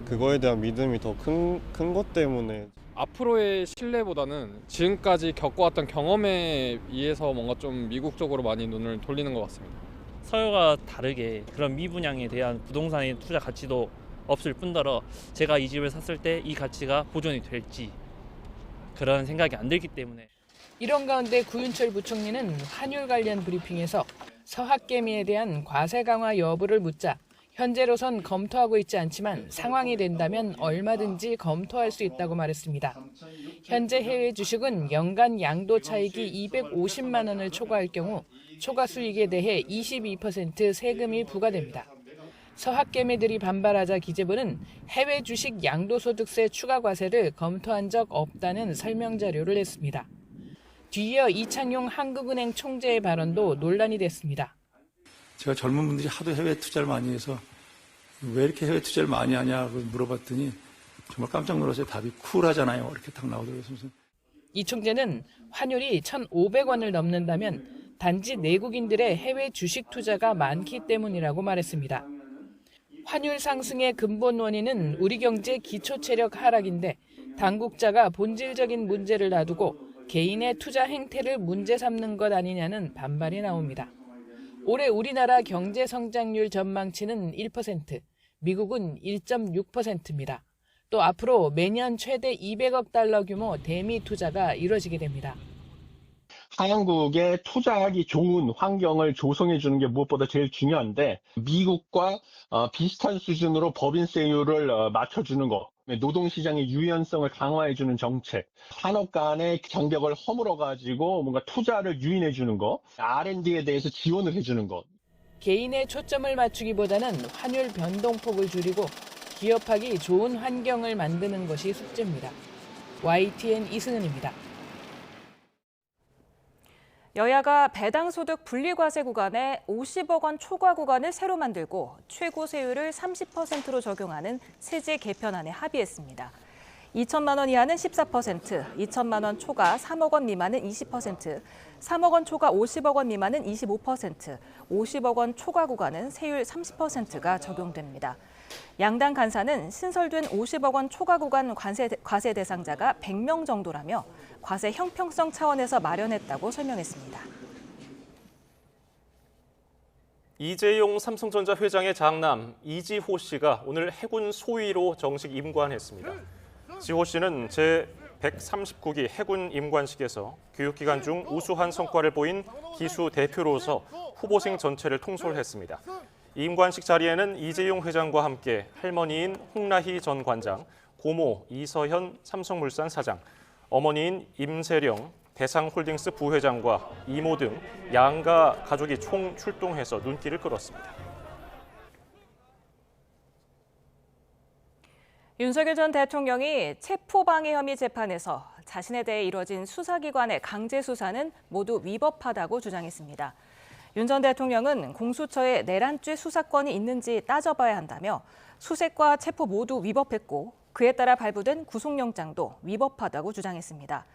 Speaker 6: 그거에 대한 믿음이 더 큰 것 때문에
Speaker 7: 앞으로의 신뢰보다는 지금까지 겪어왔던 경험에 의해서 뭔가 좀 미국 쪽으로 많이 눈을 돌리는 것 같습니다.
Speaker 24: 서로가 다르게 그런 미분양에 대한 부동산의 투자 가치도 없을 뿐더러 제가 이 집을 샀을 때 이 가치가 보존이 될지 그런 생각이 안 들기 때문에.
Speaker 5: 이런 가운데 구윤철 부총리는 환율 관련 브리핑에서 서학개미에 대한 과세 강화 여부를 묻자 현재로선 검토하고 있지 않지만 상황이 된다면 얼마든지 검토할 수 있다고 말했습니다. 현재 해외 주식은 연간 양도 차익이 250만 원을 초과할 경우 초과 수익에 대해 22% 세금이 부과됩니다. 서학개미들이 반발하자 기재부는 해외 주식 양도소득세 추가 과세를 검토한 적 없다는 설명 자료를 냈습니다. 뒤이어 이창용 한국은행 총재의 발언도 논란이 됐습니다.
Speaker 25: 제가 젊은 분들이 하도 해외 투자를 많이 해서 왜 이렇게 해외 투자를 많이 하냐고 물어봤더니 정말 깜짝 놀라서 답이 쿨하잖아요. 이렇게 딱 나오더라고요.
Speaker 5: 이 총재는 환율이 1,500원을 넘는다면 단지 내국인들의 해외 주식 투자가 많기 때문이라고 말했습니다. 환율 상승의 근본 원인은 우리 경제 기초체력 하락인데 당국자가 본질적인 문제를 놔두고 개인의 투자 행태를 문제 삼는 것 아니냐는 반발이 나옵니다. 올해 우리나라 경제 성장률 전망치는 1%, 미국은 1.6%입니다. 또 앞으로 매년 최대 200억 달러 규모 대미 투자가 이뤄지게 됩니다.
Speaker 26: 한국에 투자하기 좋은 환경을 조성해 주는 게 무엇보다 제일 중요한데 미국과 비슷한 수준으로 법인세율을 맞춰주는 것, 노동시장의 유연성을 강화해 주는 정책, 산업 간의 장벽을 허물어 가지고 뭔가 투자를 유인해 주는 것, R&D에 대해서 지원을 해 주는 것.
Speaker 5: 개인의 초점을 맞추기보다는 환율 변동폭을 줄이고 기업하기 좋은 환경을 만드는 것이 숙제입니다. YTN 이승은입니다.
Speaker 1: 여야가 배당소득 분리과세 구간에 50억 원 초과 구간을 새로 만들고 최고 세율을 30%로 적용하는 세제 개편안에 합의했습니다. 2천만 원 이하는 14%, 2천만 원 초과 3억 원 미만은 20%, 3억 원 초과 50억 원 미만은 25%, 50억 원 초과 구간은 세율 30%가 적용됩니다. 양당 간사는 신설된 50억 원 초과 구간 과세 대상자가 100명 정도라며 과세 형평성 차원에서 마련했다고 설명했습니다.
Speaker 2: 이재용 삼성전자 회장의 장남 이지호 씨가 오늘 해군 소위로 정식 임관했습니다. 지호 씨는 제139기 해군 임관식에서 교육기간 중 우수한 성과를 보인 기수 대표로서 후보생 전체를 통솔했습니다. 임관식 자리에는 이재용 회장과 함께 할머니인 홍라희 전 관장, 고모 이서현 삼성물산 사장, 어머니인 임세령 대상홀딩스 부회장과 이모 등 양가 가족이 총 출동해서 눈길을 끌었습니다.
Speaker 1: 윤석열 전 대통령이 체포방해 혐의 재판에서 자신에 대해 이뤄진 수사기관의 강제 수사는 모두 위법하다고 주장했습니다. 윤 전 대통령은 공수처에 내란죄 수사권이 있는지 따져봐야 한다며 수색과 체포 모두 위법했고 그에 따라 발부된 구속영장도 위법하다고 주장했습니다.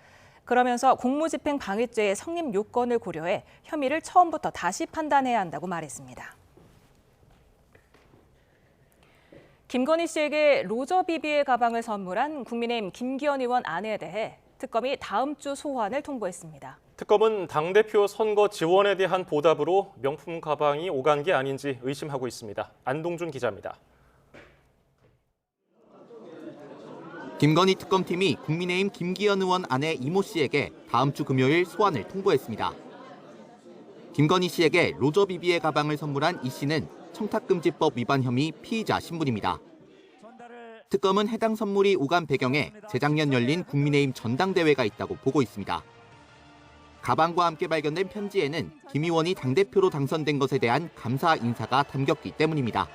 Speaker 1: 그러면서 공무집행 방해죄의 성립 요건을 고려해 혐의를 처음부터 다시 판단해야 한다고 말했습니다. 김건희 씨에게 로저 비비의 가방을 선물한 국민의힘 김기현 의원 아내에 대해 특검이 다음 주 소환을 통보했습니다.
Speaker 2: 특검은 당대표 선거 지원에 대한 보답으로 명품 가방이 오간 게 아닌지 의심하고 있습니다. 안동준 기자입니다.
Speaker 8: 김건희 특검팀이 국민의힘 김기현 의원 아내 이모 씨에게 다음 주 금요일 소환을 통보했습니다. 김건희 씨에게 로저 비비의 가방을 선물한 이 씨는 청탁금지법 위반 혐의 피의자 신분입니다. 특검은 해당 선물이 오간 배경에 재작년 열린 국민의힘 전당대회가 있다고 보고 있습니다. 가방과 함께 발견된 편지에는 김 의원이 당대표로 당선된 것에 대한 감사 인사가 담겼기 때문입니다.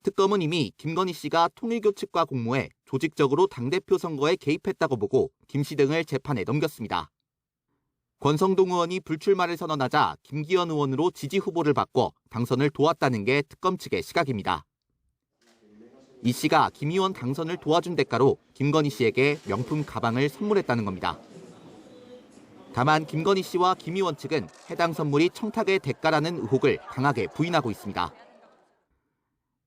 Speaker 8: 특검은 이미 김건희 씨가 통일교 측과 공모해 조직적으로 당대표 선거에 개입했다고 보고 김 씨 등을 재판에 넘겼습니다. 권성동 의원이 불출마를 선언하자 김기현 의원으로 지지 후보를 바꿔 당선을 도왔다는 게 특검 측의 시각입니다. 이 씨가 김 의원 당선을 도와준 대가로 김건희 씨에게 명품 가방을 선물했다는 겁니다. 다만 김건희 씨와 김 의원 측은 해당 선물이 청탁의 대가라는 의혹을 강하게 부인하고 있습니다.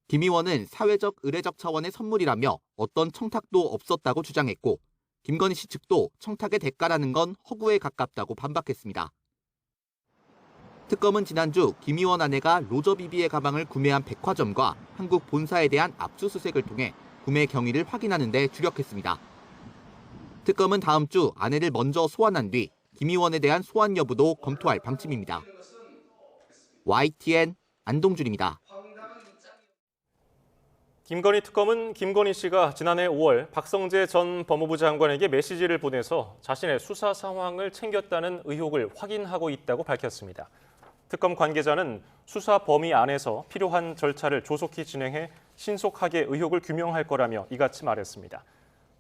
Speaker 8: 김 의원은 사회적 의례적 차원의 선물이라며 어떤 청탁도 없었다고 주장했고 김건희 씨 측도 청탁의 대가라는 건 허구에 가깝다고 반박했습니다. 특검은 지난주 김 의원 아내가 로저 비비의 가방을 구매한 백화점과 한국 본사에 대한 압수수색을 통해 구매 경위를 확인하는 데 주력했습니다. 특검은 다음 주 아내를 먼저 소환한 뒤 김 의원에 대한 소환 여부도 검토할 방침입니다. YTN 안동준입니다.
Speaker 2: 김건희 특검은 김건희 씨가 지난해 5월 박성재 전 법무부 장관에게 메시지를 보내서 자신의 수사 상황을 챙겼다는 의혹을 확인하고 있다고 밝혔습니다. 특검 관계자는 수사 범위 안에서 필요한 절차를 조속히 진행해 신속하게 의혹을 규명할 거라며 이같이 말했습니다.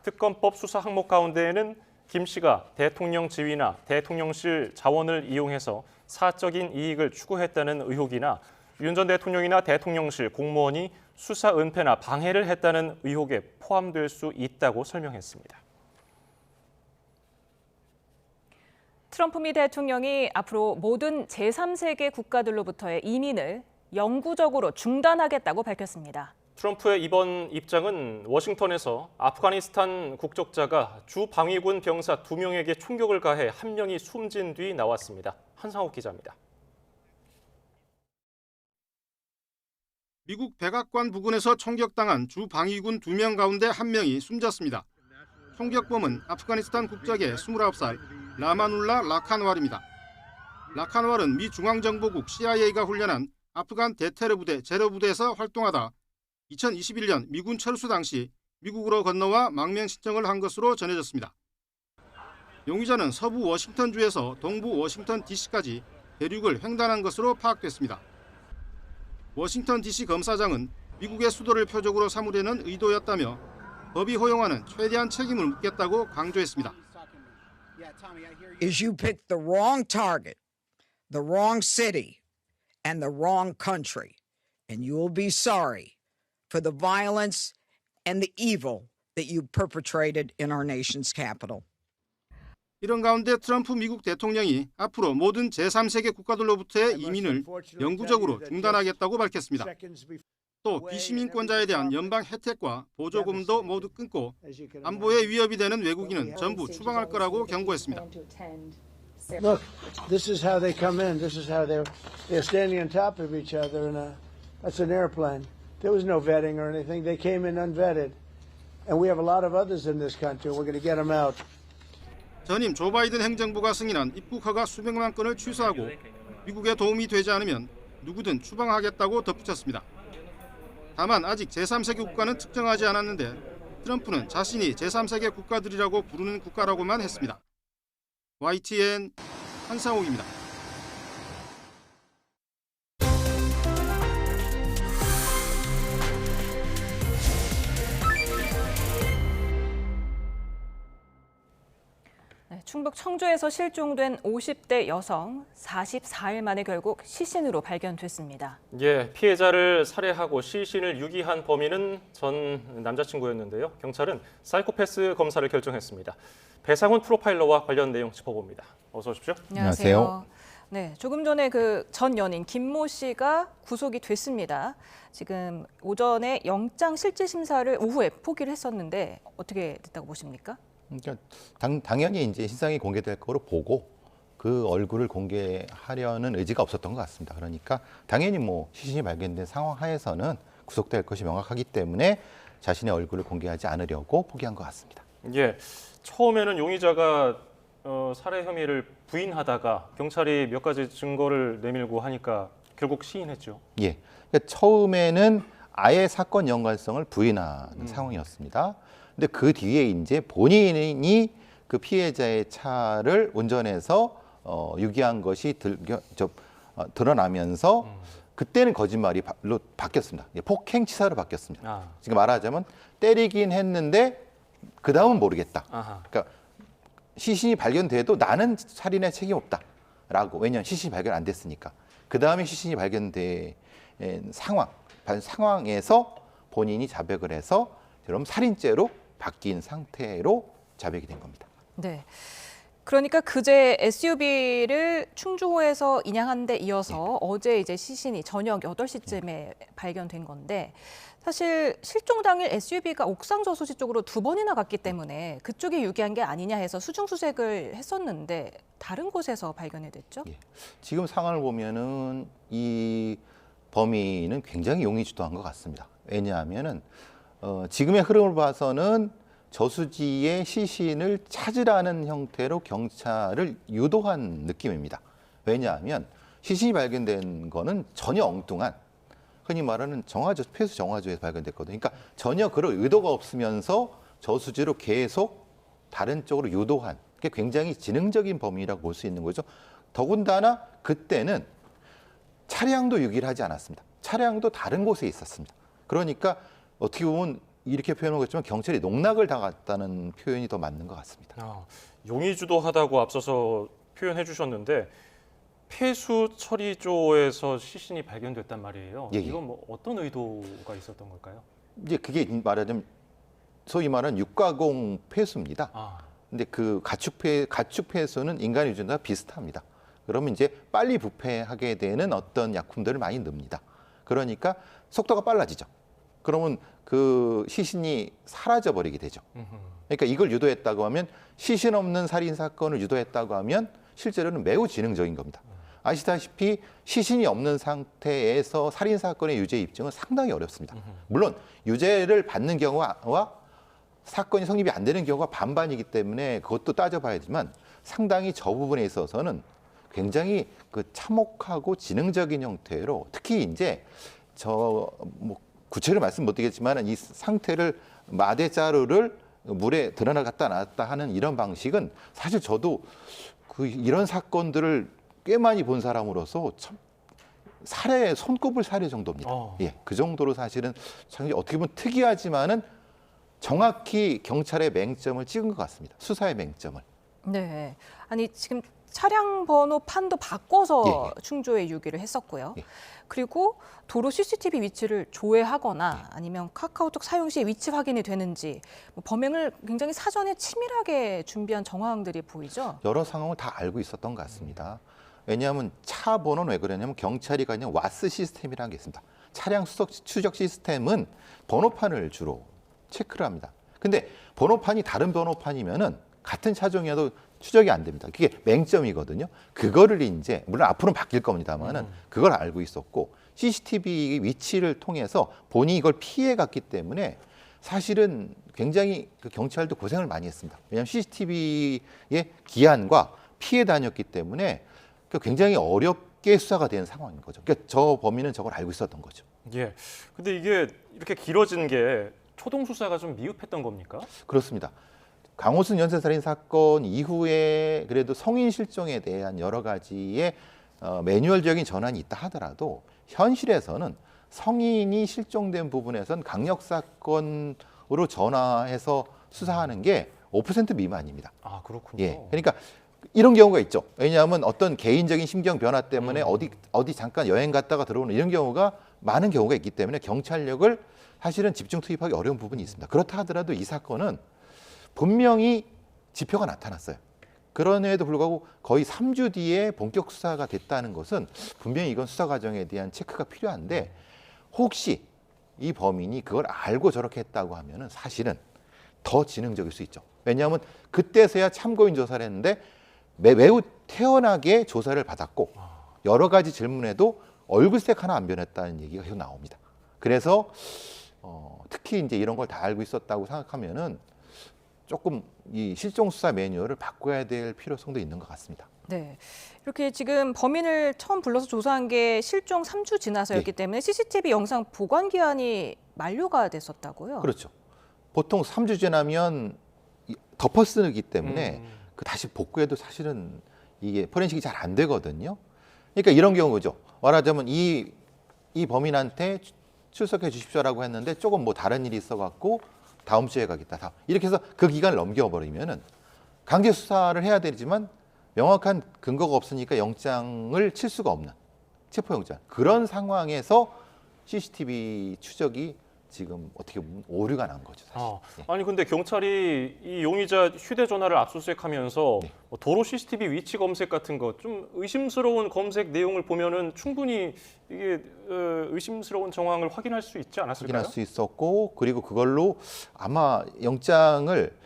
Speaker 2: 특검법 수사 항목 가운데에는 김 씨가 대통령 지위나 대통령실 자원을 이용해서 사적인 이익을 추구했다는 의혹이나 윤 전 대통령이나 대통령실 공무원이 수사 은폐나 방해를 했다는 의혹에 포함될 수 있다고 설명했습니다.
Speaker 1: 트럼프 미 대통령이 앞으로 모든 제3세계 국가들로부터의 이민을 영구적으로 중단하겠다고 밝혔습니다.
Speaker 2: 트럼프의 이번 입장은 워싱턴에서 아프가니스탄 국적자가 주 방위군 병사 2명에게 총격을 가해 1명이 숨진 뒤 나왔습니다. 한상욱 기자입니다.
Speaker 9: 미국 백악관 부근에서 총격당한 주 방위군 2명 가운데 1명이 숨졌습니다. 총격범은 아프가니스탄 국적의 29살 라마눌라 라칸왈입니다. 라칸왈은 미 중앙정보국 CIA가 훈련한 아프간 대테러 부대 제로부대에서 활동하다 2021년 미군 철수 당시 미국으로 건너와 망명 신청을 한 것으로 전해졌습니다. 용의자는 서부 워싱턴주에서 동부 워싱턴 DC까지 대륙을 횡단한 것으로 파악됐습니다. 워싱턴 DC 검사장은 미국의 수도를 표적으로 삼으려는 의도였다며 법이 허용하는 최대한 책임을 묻겠다고 강조했습니다.
Speaker 10: Is you pick the wrong target, the wrong city, and the wrong country, and you will be sorry for the violence and the evil that you perpetrated in our nation's capital.
Speaker 9: 이런 가운데 트럼프 미국 대통령이 앞으로 모든 제3세계 국가들로부터의 이민을 영구적으로 중단하겠다고 밝혔습니다. 또 비시민권자에 대한 연방 혜택과 보조금도 모두 끊고 안보에 위협이 되는 외국인은 전부 추방할 거라고 경고했습니다.
Speaker 12: Look, this is how they come in. This is how they're standing on top of each other, and that's an airplane. There was no vetting or anything. They came in unvetted, and we have a lot of others in this country. We're going to get them out.
Speaker 9: 전임 조 바이든 행정부가 승인한 입국 허가 수백만 건을 취소하고 미국에 도움이 되지 않으면 누구든 추방하겠다고 덧붙였습니다. 다만 아직 제3세계 국가는 특정하지 않았는데 트럼프는 자신이 제3세계 국가들이라고 부르는 국가라고만 했습니다. YTN 한상욱입니다.
Speaker 1: 충북 청주에서 실종된 50대 여성 44일 만에 결국 시신으로 발견됐습니다.
Speaker 2: 예, 피해자를 살해하고 시신을 유기한 범인은 전 남자친구였는데요. 경찰은 사이코패스 검사를 결정했습니다. 배상훈 프로파일러와 관련 내용 짚어봅니다. 어서 오십시오.
Speaker 1: 안녕하세요. 네, 조금 전에 그 전 연인 김모 씨가 구속이 됐습니다. 지금 오전에 영장 실질 심사를 오후에 포기를 했었는데 어떻게 됐다고 보십니까?
Speaker 11: 그러니까 당연히 이제 신상이 공개될 거로 보고 그 얼굴을 공개하려는 의지가 없었던 것 같습니다. 그러니까 당연히 뭐 시신이 발견된 상황 하에서는 구속될 것이 명확하기 때문에 자신의 얼굴을 공개하지 않으려고 포기한 것 같습니다.
Speaker 2: 예, 처음에는 용의자가 살해 혐의를 부인하다가 경찰이 몇 가지 증거를 내밀고 하니까 결국 시인했죠.
Speaker 11: 예, 그러니까 처음에는 아예 사건 연관성을 부인하는 상황이었습니다. 근데 그 뒤에 이제 본인이 그 피해자의 차를 운전해서 유기한 것이 드러나면서 그때는 거짓말로 바뀌었습니다. 폭행치사로 바뀌었습니다. 지금 말하자면 때리긴 했는데 그 다음은 모르겠다. 그러니까 시신이 발견돼도 나는 살인에 책임 없다라고. 왜냐하면 시신이 발견 안 됐으니까. 그 다음에 시신이 발견된 상황에서 본인이 자백을 해서 그럼 살인죄로 바뀐 상태로 자백이 된 겁니다.
Speaker 1: 네. 그러니까 그제 SUV를 충주호에서 인양한 데 이어서 어제 이제 시신이 저녁 8시쯤에 발견된 건데 사실 실종 당일 SUV가 옥상 저수지 쪽으로 2번이나 갔기 때문에 그쪽이 유기한 게 아니냐 해서 수중수색을 했었는데 다른 곳에서 발견이 됐죠?
Speaker 11: 지금 상황을 보면은 이 범인은 굉장히 용의주도한 것 같습니다. 왜냐하면은 지금의 흐름을 봐서는 저수지의 시신을 찾으라는 형태로 경찰을 유도한 느낌입니다. 왜냐하면 시신이 발견된 거는 전혀 엉뚱한 흔히 말하는 폐수 정화조에서 발견됐거든요. 그러니까 전혀 그럴 의도가 없으면서 저수지로 계속 다른 쪽으로 유도한 게 굉장히 지능적인 범위라고 볼 수 있는 거죠. 더군다나 그때는 차량도 유기를 하지 않았습니다. 차량도 다른 곳에 있었습니다. 그러니까 어떻게 보면 이렇게 표현하고 있지만 경찰이 농락을 당했다는 표현이 더 맞는 것 같습니다.
Speaker 2: 용의주도하다고 앞서서 표현해 주셨는데 폐수 처리조에서 시신이 발견됐단 말이에요. 이건 뭐 어떤 의도가 있었던 걸까요?
Speaker 11: 이제 그게 말하자면 소위 말하는 육가공 폐수입니다. 근데 그 가축 폐수는 인간 유전자와 비슷합니다. 그러면 이제 빨리 부패하게 되는 어떤 약품들을 많이 넣습니다. 그러니까 속도가 빨라지죠. 그러면 그 시신이 사라져 버리게 되죠. 그러니까 이걸 유도했다고 하면 시신 없는 살인 사건을 유도했다고 하면 실제로는 매우 지능적인 겁니다. 아시다시피 시신이 없는 상태에서 살인 사건의 유죄 입증은 상당히 어렵습니다. 물론 유죄를 받는 경우와 사건이 성립이 안 되는 경우가 반반이기 때문에 그것도 따져봐야지만 상당히 저 부분에 있어서는 굉장히 그 참혹하고 지능적인 형태로 특히 이제 구체를 말씀 못 드리겠지만 이 상태를 마대자루를 물에 드러나갔다 놨다 하는 이런 방식은 사실 저도 이런 사건들을 꽤 많이 본 사람으로서 참 손꼽을 살해 정도입니다. 그 정도로 사실은 참 어떻게 보면 특이하지만은 정확히 경찰의 맹점을 찍은 것 같습니다. 수사의 맹점을.
Speaker 1: 네. 아니 지금 차량 번호판도 바꿔서 충주에 유기를 했었고요. 그리고 도로 CCTV 위치를 조회하거나 아니면 카카오톡 사용 시 위치 확인이 되는지 범행을 굉장히 사전에 치밀하게 준비한 정황들이 보이죠.
Speaker 11: 여러 상황을 다 알고 있었던 것 같습니다. 왜냐하면 차 번호는 왜 그러냐면 경찰이 가진 와스 시스템이라는 게 있습니다. 차량 추적 시스템은 번호판을 주로 체크를 합니다. 근데 번호판이 다른 번호판이면은 같은 차종이어도 추적이 안 됩니다. 그게 맹점이거든요. 그거를 이제 물론 앞으로는 바뀔 겁니다만은 그걸 알고 있었고 CCTV 위치를 통해서 본인이 이걸 피해 갔기 때문에 사실은 굉장히 그 경찰도 고생을 많이 했습니다. 왜냐하면 CCTV의 기한과 피해 다녔기 때문에 굉장히 어렵게 수사가 된 상황인 거죠. 그러니까 저 범인은 저걸 알고 있었던 거죠.
Speaker 2: 예. 근데 이게 이렇게 길어진 게 초동 수사가 좀 미흡했던 겁니까?
Speaker 11: 그렇습니다. 강호순 연쇄살인 사건 이후에 그래도 성인 실종에 대한 여러 가지의 매뉴얼적인 전환이 있다 하더라도 현실에서는 성인이 실종된 부분에선 강력 사건으로 전화해서 수사하는 게 5% 미만입니다.
Speaker 2: 아, 그렇군요.
Speaker 11: 예, 그러니까 이런 경우가 있죠. 왜냐하면 어떤 개인적인 심경 변화 때문에 어디 잠깐 여행 갔다가 들어오는 이런 경우가 많은 경우가 있기 때문에 경찰력을 사실은 집중 투입하기 어려운 부분이 있습니다. 그렇다 하더라도 이 사건은 분명히 지표가 나타났어요. 그럼에도 불구하고 거의 3주 뒤에 본격 수사가 됐다는 것은 분명히 이건 수사 과정에 대한 체크가 필요한데 혹시 이 범인이 그걸 알고 저렇게 했다고 하면은 사실은 더 지능적일 수 있죠. 왜냐하면 그때서야 참고인 조사를 했는데 매우 태연하게 조사를 받았고 여러 가지 질문에도 얼굴색 하나 안 변했다는 얘기가 계속 나옵니다. 그래서 특히 이제 이런 걸 다 알고 있었다고 생각하면은 조금 이 실종 수사 매뉴얼을 바꿔야 될 필요성도 있는 것 같습니다.
Speaker 1: 네, 이렇게 지금 범인을 처음 불러서 조사한 게 실종 3주 지나서였기 때문에 CCTV 영상 보관 기한이 만료가 됐었다고요?
Speaker 11: 그렇죠. 보통 3주 지나면 덮어 쓰기 때문에 그 다시 복구해도 사실은 이게 포렌식이 잘 안 되거든요. 그러니까 이런 경우죠. 말하자면 이 범인한테 출석해 주십시오라고 했는데 조금 뭐 다른 일이 있어갖고 다음 주에 가겠다. 이렇게 해서 그 기간을 넘겨버리면은 강제 수사를 해야 되지만 명확한 근거가 없으니까 영장을 칠 수가 없는 체포영장. 그런 상황에서 CCTV 추적이 지금 어떻게 보면 오류가 난 거죠. 사실.
Speaker 2: 아니 근데 경찰이 이 용의자 휴대전화를 압수수색하면서 뭐 도로 CCTV 위치 검색 같은 거 좀 의심스러운 검색 내용을 보면은 충분히 이게 의심스러운 정황을 확인할 수 있지 않았을까요?
Speaker 11: 확인할 수 있었고 그리고 그걸로 아마 영장을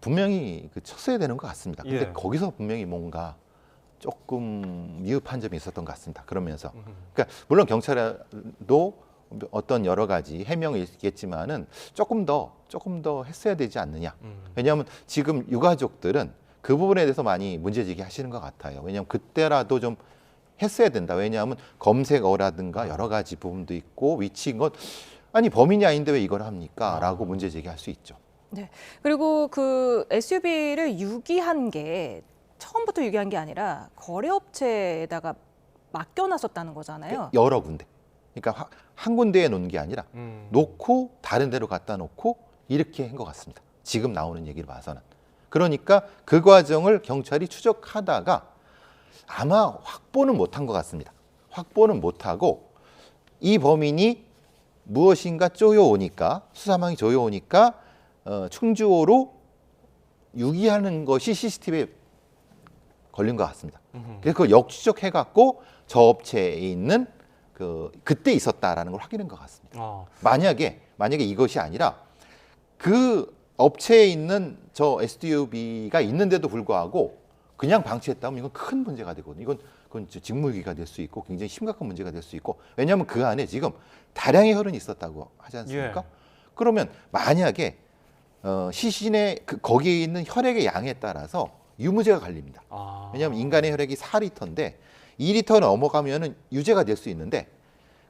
Speaker 11: 분명히 쳤어야 되는 것 같습니다. 근데 거기서 분명히 뭔가 조금 미흡한 점이 있었던 것 같습니다. 그러면서 그러니까 물론 경찰도 어떤 여러 가지 해명이 있겠지만은 조금 더 했어야 되지 않느냐. 왜냐하면 지금 유가족들은 그 부분에 대해서 많이 문제제기 하시는 것 같아요. 왜냐하면 그때라도 좀 했어야 된다. 왜냐하면 검색어라든가 여러 가지 부분도 있고 위치인 것 아니 범인이 아닌데 왜 이걸 합니까? 라고 문제제기할 수 있죠.
Speaker 1: 네. 그리고 그 SUV를 유기한 게 처음부터 유기한 게 아니라 거래업체에다가 맡겨놨었다는 거잖아요.
Speaker 11: 여러 군데. 그러니까 한 군데에 놓은 게 아니라 놓고 다른 데로 갖다 놓고 이렇게 한 것 같습니다. 지금 나오는 얘기를 봐서는. 그러니까 그 과정을 경찰이 추적하다가 아마 확보는 못한 것 같습니다. 확보는 못하고 이 범인이 무엇인가 쪼여오니까 수사망이 쪼여오니까 충주호로 유기하는 것이 CCTV에 걸린 것 같습니다. 그래서 그걸 역추적해갖고 저 업체에 있는 그때 있었다라는 걸 확인한 것 같습니다. 만약에 이것이 아니라 그 업체에 있는 저 SUV가 있는데도 불구하고 그냥 방치했다면 이건 큰 문제가 되거든요. 그건 직무유기가 될 수 있고 굉장히 심각한 문제가 될 수 있고 왜냐하면 그 안에 지금 다량의 혈흔이 있었다고 하지 않습니까? 그러면 만약에 시신의 거기에 있는 혈액의 양에 따라서 유무죄가 갈립니다. 왜냐하면 인간의 혈액이 4리터인데 2리터 넘어가면은 유죄가 될 수 있는데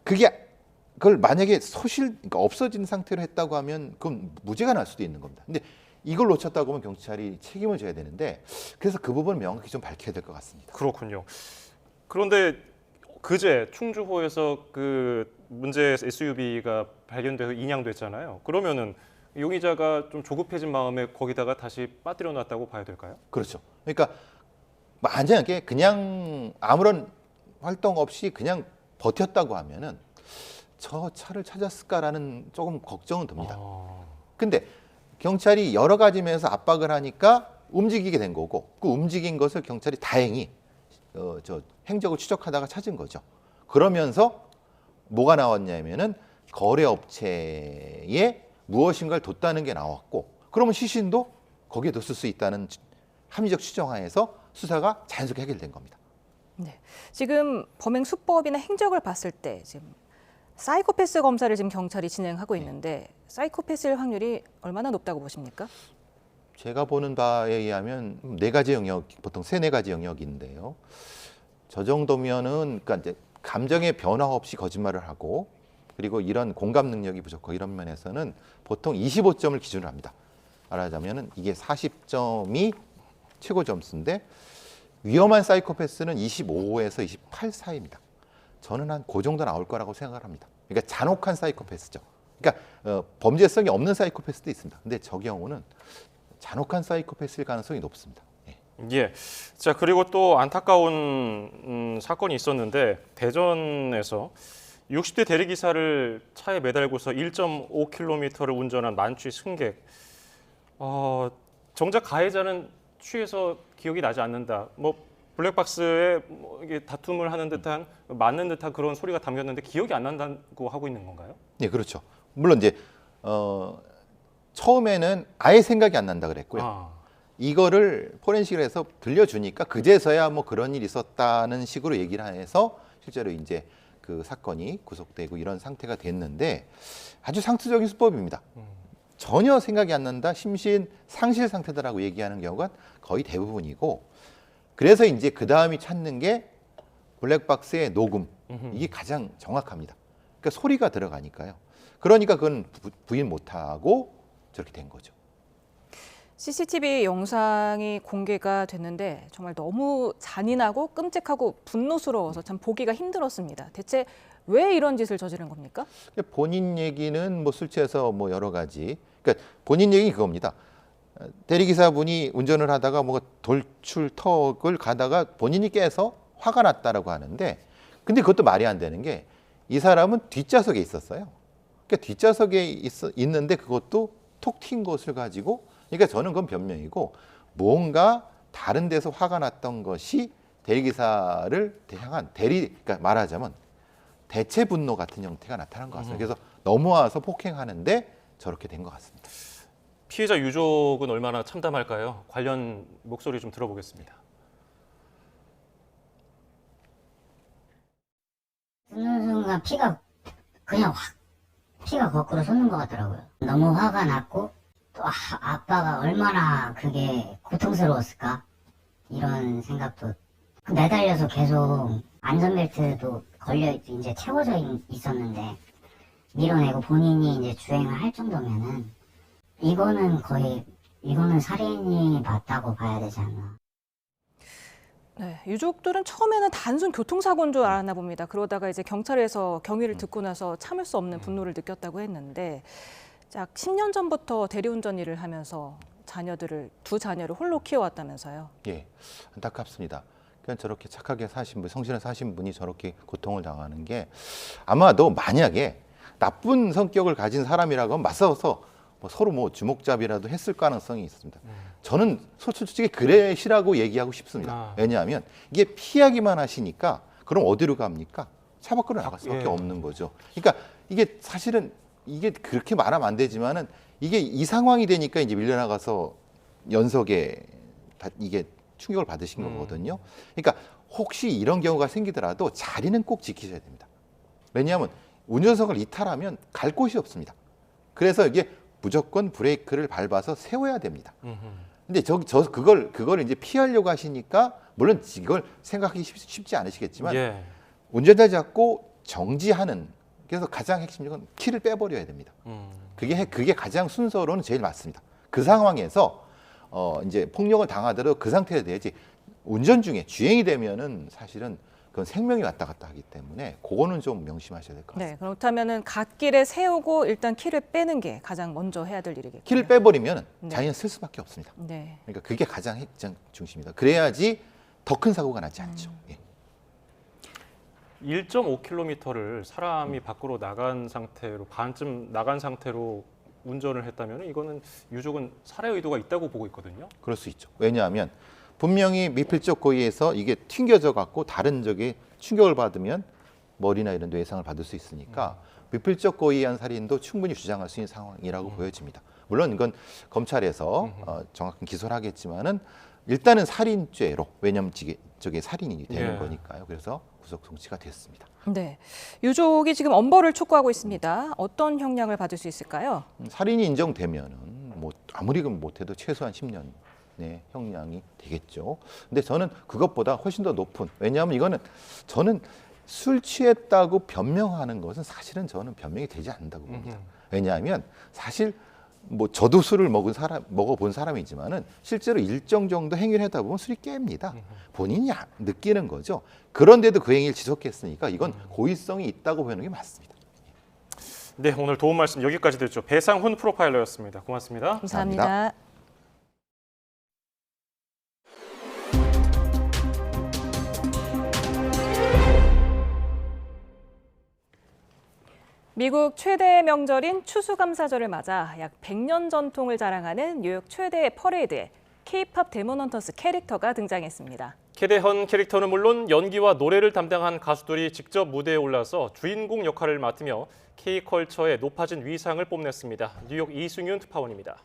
Speaker 11: 그걸 만약에 그러니까 없어진 상태로 했다고 하면 그건 무죄가 날 수도 있는 겁니다. 근데 이걸 놓쳤다고 하면 경찰이 책임을 져야 되는데 그래서 그 부분을 명확히 좀 밝혀야 될 것 같습니다.
Speaker 2: 그렇군요. 그런데 그제 충주호에서 그 문제 SUV가 발견돼서 인양됐잖아요. 그러면은 용의자가 좀 조급해진 마음에 거기다가 다시 빠뜨려 놨다고 봐야 될까요?
Speaker 11: 그렇죠. 그러니까 만약에 그냥 아무런 활동 없이 그냥 버텼다고 하면은 저 차를 찾았을까라는 조금 걱정은 듭니다. 근데 경찰이 여러 가지 면에서 압박을 하니까 움직이게 된 거고 그 움직인 것을 경찰이 다행히 행적을 추적하다가 찾은 거죠. 그러면서 뭐가 나왔냐면은 거래업체에 무엇인가를 뒀다는 게 나왔고 그러면 시신도 거기에 뒀을 수 있다는 합리적 추정하에서 수사가 자연스럽게 해결된 겁니다.
Speaker 1: 네, 지금 범행 수법이나 행적을 봤을 때 지금 사이코패스 검사를 지금 경찰이 진행하고 있는데 사이코패스일 확률이 얼마나 높다고 보십니까?
Speaker 11: 제가 보는 바에 의하면 4가지 영역, 보통 3-4가지 영역인데요. 저 정도면은 그러니까 이제 감정의 변화 없이 거짓말을 하고 그리고 이런 공감 능력이 부족하고 이런 면에서는 보통 25점을 기준으로 합니다. 말하자면은 이게 40점이 최고 점수인데 위험한 사이코패스는 25에서 28 사이입니다. 저는 한 그 정도 나올 거라고 생각을 합니다. 그러니까 잔혹한 사이코패스죠. 그러니까 범죄성이 없는 사이코패스도 있습니다. 근데 저 경우는 잔혹한 사이코패스일 가능성이 높습니다.
Speaker 2: 예. 자, 그리고 또 안타까운 사건이 있었는데 대전에서 60대 대리기사를 차에 매달고서 1.5km를 운전한 만취 승객. 정작 가해자는 취해서 기억이 나지 않는다. 뭐 블랙박스에 이게 다툼을 하는 듯한 맞는 듯한 그런 소리가 담겼는데 기억이 안 난다고 하고 있는 건가요?
Speaker 11: 네, 그렇죠. 물론 이제 처음에는 아예 생각이 안 난다 그랬고요. 이거를 포렌식을 해서 들려주니까 그제서야 뭐 그런 일이 있었다는 식으로 얘기를 해서 실제로 이제 그 사건이 구속되고 이런 상태가 됐는데 아주 상투적인 수법입니다. 전혀 생각이 안 난다, 심신 상실 상태다라고 얘기하는 경우가 거의 대부분이고, 그래서 이제 그 다음이 찾는 게 블랙박스의 녹음. 이게 가장 정확합니다. 그러니까 소리가 들어가니까요. 그러니까 그건 부인 못하고 저렇게 된 거죠.
Speaker 1: CCTV 영상이 공개가 됐는데 정말 너무 잔인하고 끔찍하고 분노스러워서 참 보기가 힘들었습니다. 대체 왜 이런 짓을 저지른 겁니까?
Speaker 11: 본인 얘기는 뭐 술 취해서 뭐 여러 가지. 그러니까 본인 얘기 그겁니다. 대리기사분이 운전을 하다가 뭐 돌출턱을 가다가 본인이 깨서 화가 났다라고 하는데, 근데 그것도 말이 안 되는 게 이 사람은 뒷좌석에 있었어요. 그러니까 뒷좌석에 있는데 그것도 톡 튄 것을 가지고, 그러니까 저는 그건 변명이고 뭔가 다른 데서 화가 났던 것이 대리기사를 향한 그러니까 말하자면 대체 분노 같은 형태가 나타난 것 같습니다. 그래서 넘어와서 폭행하는데 저렇게 된 것 같습니다.
Speaker 2: 피해자 유족은 얼마나 참담할까요? 관련 목소리 좀 들어보겠습니다.
Speaker 21: 듣는 순간 피가 거꾸로 솟는 것 같더라고요. 너무 화가 났고 또 아빠가 얼마나 그게 고통스러웠을까 이런 생각도, 매달려서 계속 안전벨트도 걸려 이제 채워져 있었는데 밀어내고 본인이 이제 주행을 할 정도면은 이거는 살인이 맞다고 봐야 되지 않나.
Speaker 1: 네, 유족들은 처음에는 단순 교통사고인 줄 알았나 봅니다. 그러다가 이제 경찰에서 경위를 듣고 나서 참을 수 없는 분노를 느꼈다고 했는데, 약 10년 전부터 대리운전 일을 하면서 두 자녀를 홀로 키워왔다면서요.
Speaker 11: 예, 안타깝습니다. 그냥 저렇게 착하게 사신 분, 성실한 사신 분이 저렇게 고통을 당하는 게, 아마도 만약에 나쁜 성격을 가진 사람이라고 하면 맞서서 서로 주먹잡이라도 했을 가능성이 있습니다. 저는 솔직히 그래시라고 얘기하고 싶습니다. 왜냐하면 이게 피하기만 하시니까 그럼 어디로 갑니까? 차 밖으로 나갈 수밖에 없는 거죠. 그러니까 이게 사실은 이게 그렇게 말하면 안 되지만은 이게 이 상황이 되니까 이제 밀려나가서 연석에 이게 충격을 받으신 거거든요. 그러니까 혹시 이런 경우가 생기더라도 자리는 꼭 지키셔야 됩니다. 왜냐하면 운전석을 이탈하면 갈 곳이 없습니다. 그래서 이게 무조건 브레이크를 밟아서 세워야 됩니다. 근데 그걸 이제 피하려고 하시니까, 물론 이걸 생각하기 쉽지 않으시겠지만 운전자 잡고 정지하는, 그래서 가장 핵심적인 키를 빼버려야 됩니다. 그게 가장 순서로는 제일 맞습니다. 그 상황에서 이제 폭력을 당하더라도 그 상태에 돼야지, 운전 중에 주행이 되면은 사실은 그건 생명이 왔다 갔다 하기 때문에 그거는 좀 명심하셔야 될 것 같습니다.
Speaker 1: 네, 그렇다면은 갓길에 세우고 일단 키를 빼는 게 가장 먼저 해야 될 일이겠군요.
Speaker 11: 키를 빼버리면 자기는 쓸 수밖에 없습니다.
Speaker 1: 네.
Speaker 11: 그러니까 그게 가장 핵심 중심입니다. 그래야지 더 큰 사고가 나지 않죠.
Speaker 2: 1.5km를 사람이 밖으로 나간 상태로, 반쯤 나간 상태로 운전을 했다면 이거는 유족은 살해 의도가 있다고 보고 있거든요.
Speaker 11: 그럴 수 있죠. 왜냐하면 분명히 미필적 고의에서 이게 튕겨져 갖고 다른 적에 충격을 받으면 머리나 이런 데 외상을 받을 수 있으니까 미필적 고의한 살인도 충분히 주장할 수 있는 상황이라고 보여집니다. 물론 이건 검찰에서 정확한 기소를 하겠지만은 일단은 살인죄로, 왜냐하면 저게 살인이 되는 거니까요. 그래서 구속 송치가 됐습니다.
Speaker 1: 네, 유족이 지금 엄벌을 촉구하고 있습니다. 어떤 형량을 받을 수 있을까요?
Speaker 11: 살인이 인정되면은 뭐 아무리 못해도 최소한 10년. 네, 형량이 되겠죠. 근데 저는 그것보다 훨씬 더 높은, 왜냐하면 이거는 저는 술 취했다고 변명하는 것은 사실은 저는 변명이 되지 않는다고 봅니다. 왜냐하면 사실 뭐 저도 술을 먹어본 사람이지만은 실제로 일정 정도 행위를 하다 보면 술이 깹니다. 본인이 느끼는 거죠. 그런데도 그 행위를 지속했으니까 이건 고의성이 있다고 보는 게 맞습니다.
Speaker 2: 네, 오늘 도움 말씀 여기까지 듣죠. 배상훈 프로파일러였습니다. 고맙습니다.
Speaker 1: 감사합니다. 미국 최대의 명절인 추수감사절을 맞아 약 100년 전통을 자랑하는 뉴욕 최대의 퍼레이드에 K-팝 데몬헌터스 캐릭터가 등장했습니다.
Speaker 2: 캐대헌 캐릭터는 물론 연기와 노래를 담당한 가수들이 직접 무대에 올라서 주인공 역할을 맡으며 K-컬처의 높아진 위상을 뽐냈습니다. 뉴욕 이승윤 특파원입니다.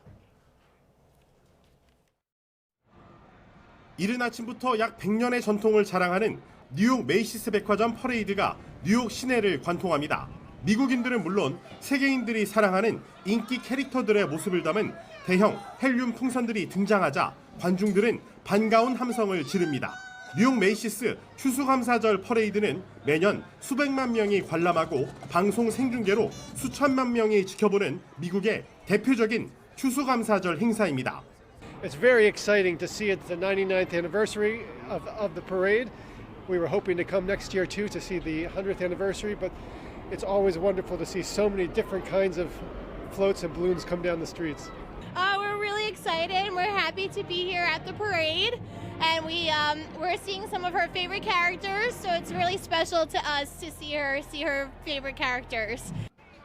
Speaker 13: 이른 아침부터 약 100년의 전통을 자랑하는 뉴욕 메이시스 백화점 퍼레이드가 뉴욕 시내를 관통합니다. 미국인들은 물론 세계인들이 사랑하는 인기 캐릭터들의 모습을 담은 대형 헬륨 풍선들이 등장하자 관중들은 반가운 함성을 지릅니다. 뉴욕 메이시스 추수감사절 퍼레이드는 매년 수백만 명이 관람하고 방송 생중계로 수천만 명이 지켜보는 미국의 대표적인 추수감사절 행사입니다.
Speaker 14: It's very exciting to see it the 99th anniversary of the parade. We were hoping to come next year too to see the 100th anniversary, but it's always wonderful to see so many different kinds of floats and balloons come down the streets.
Speaker 15: We're really excited. We're happy to be here at the parade, and we're seeing some of her favorite characters. So it's really special to us to see her favorite characters.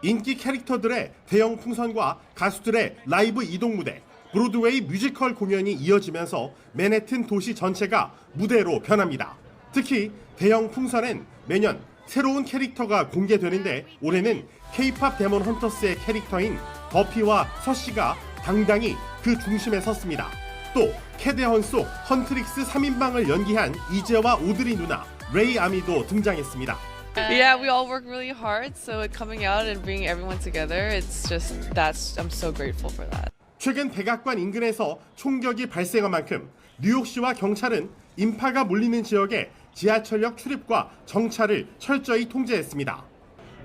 Speaker 13: 인기 캐릭터들의 대형 풍선과 가수들의 라이브 이동 무대, 브로드웨이 뮤지컬 공연이 이어지면서 맨해튼 도시 전체가 무대로 변합니다. 특히 대형 풍선엔 매년 새로운 캐릭터가 공개되는데 올해는 K-팝 데몬 헌터스의 캐릭터인 버피와 서시가 당당히 그 중심에 섰습니다. 또 캐대헌 속 헌트릭스 3인방을 연기한 이재와 오드리 누나 레이 아미도 등장했습니다.
Speaker 16: Yeah, we all work really hard, so coming out and bringing everyone together, it's just I'm so grateful for that.
Speaker 13: 최근 백악관 인근에서 총격이 발생한 만큼 뉴욕시와 경찰은 인파가 몰리는 지역에 지하철역 출입과 정차를 철저히 통제했습니다.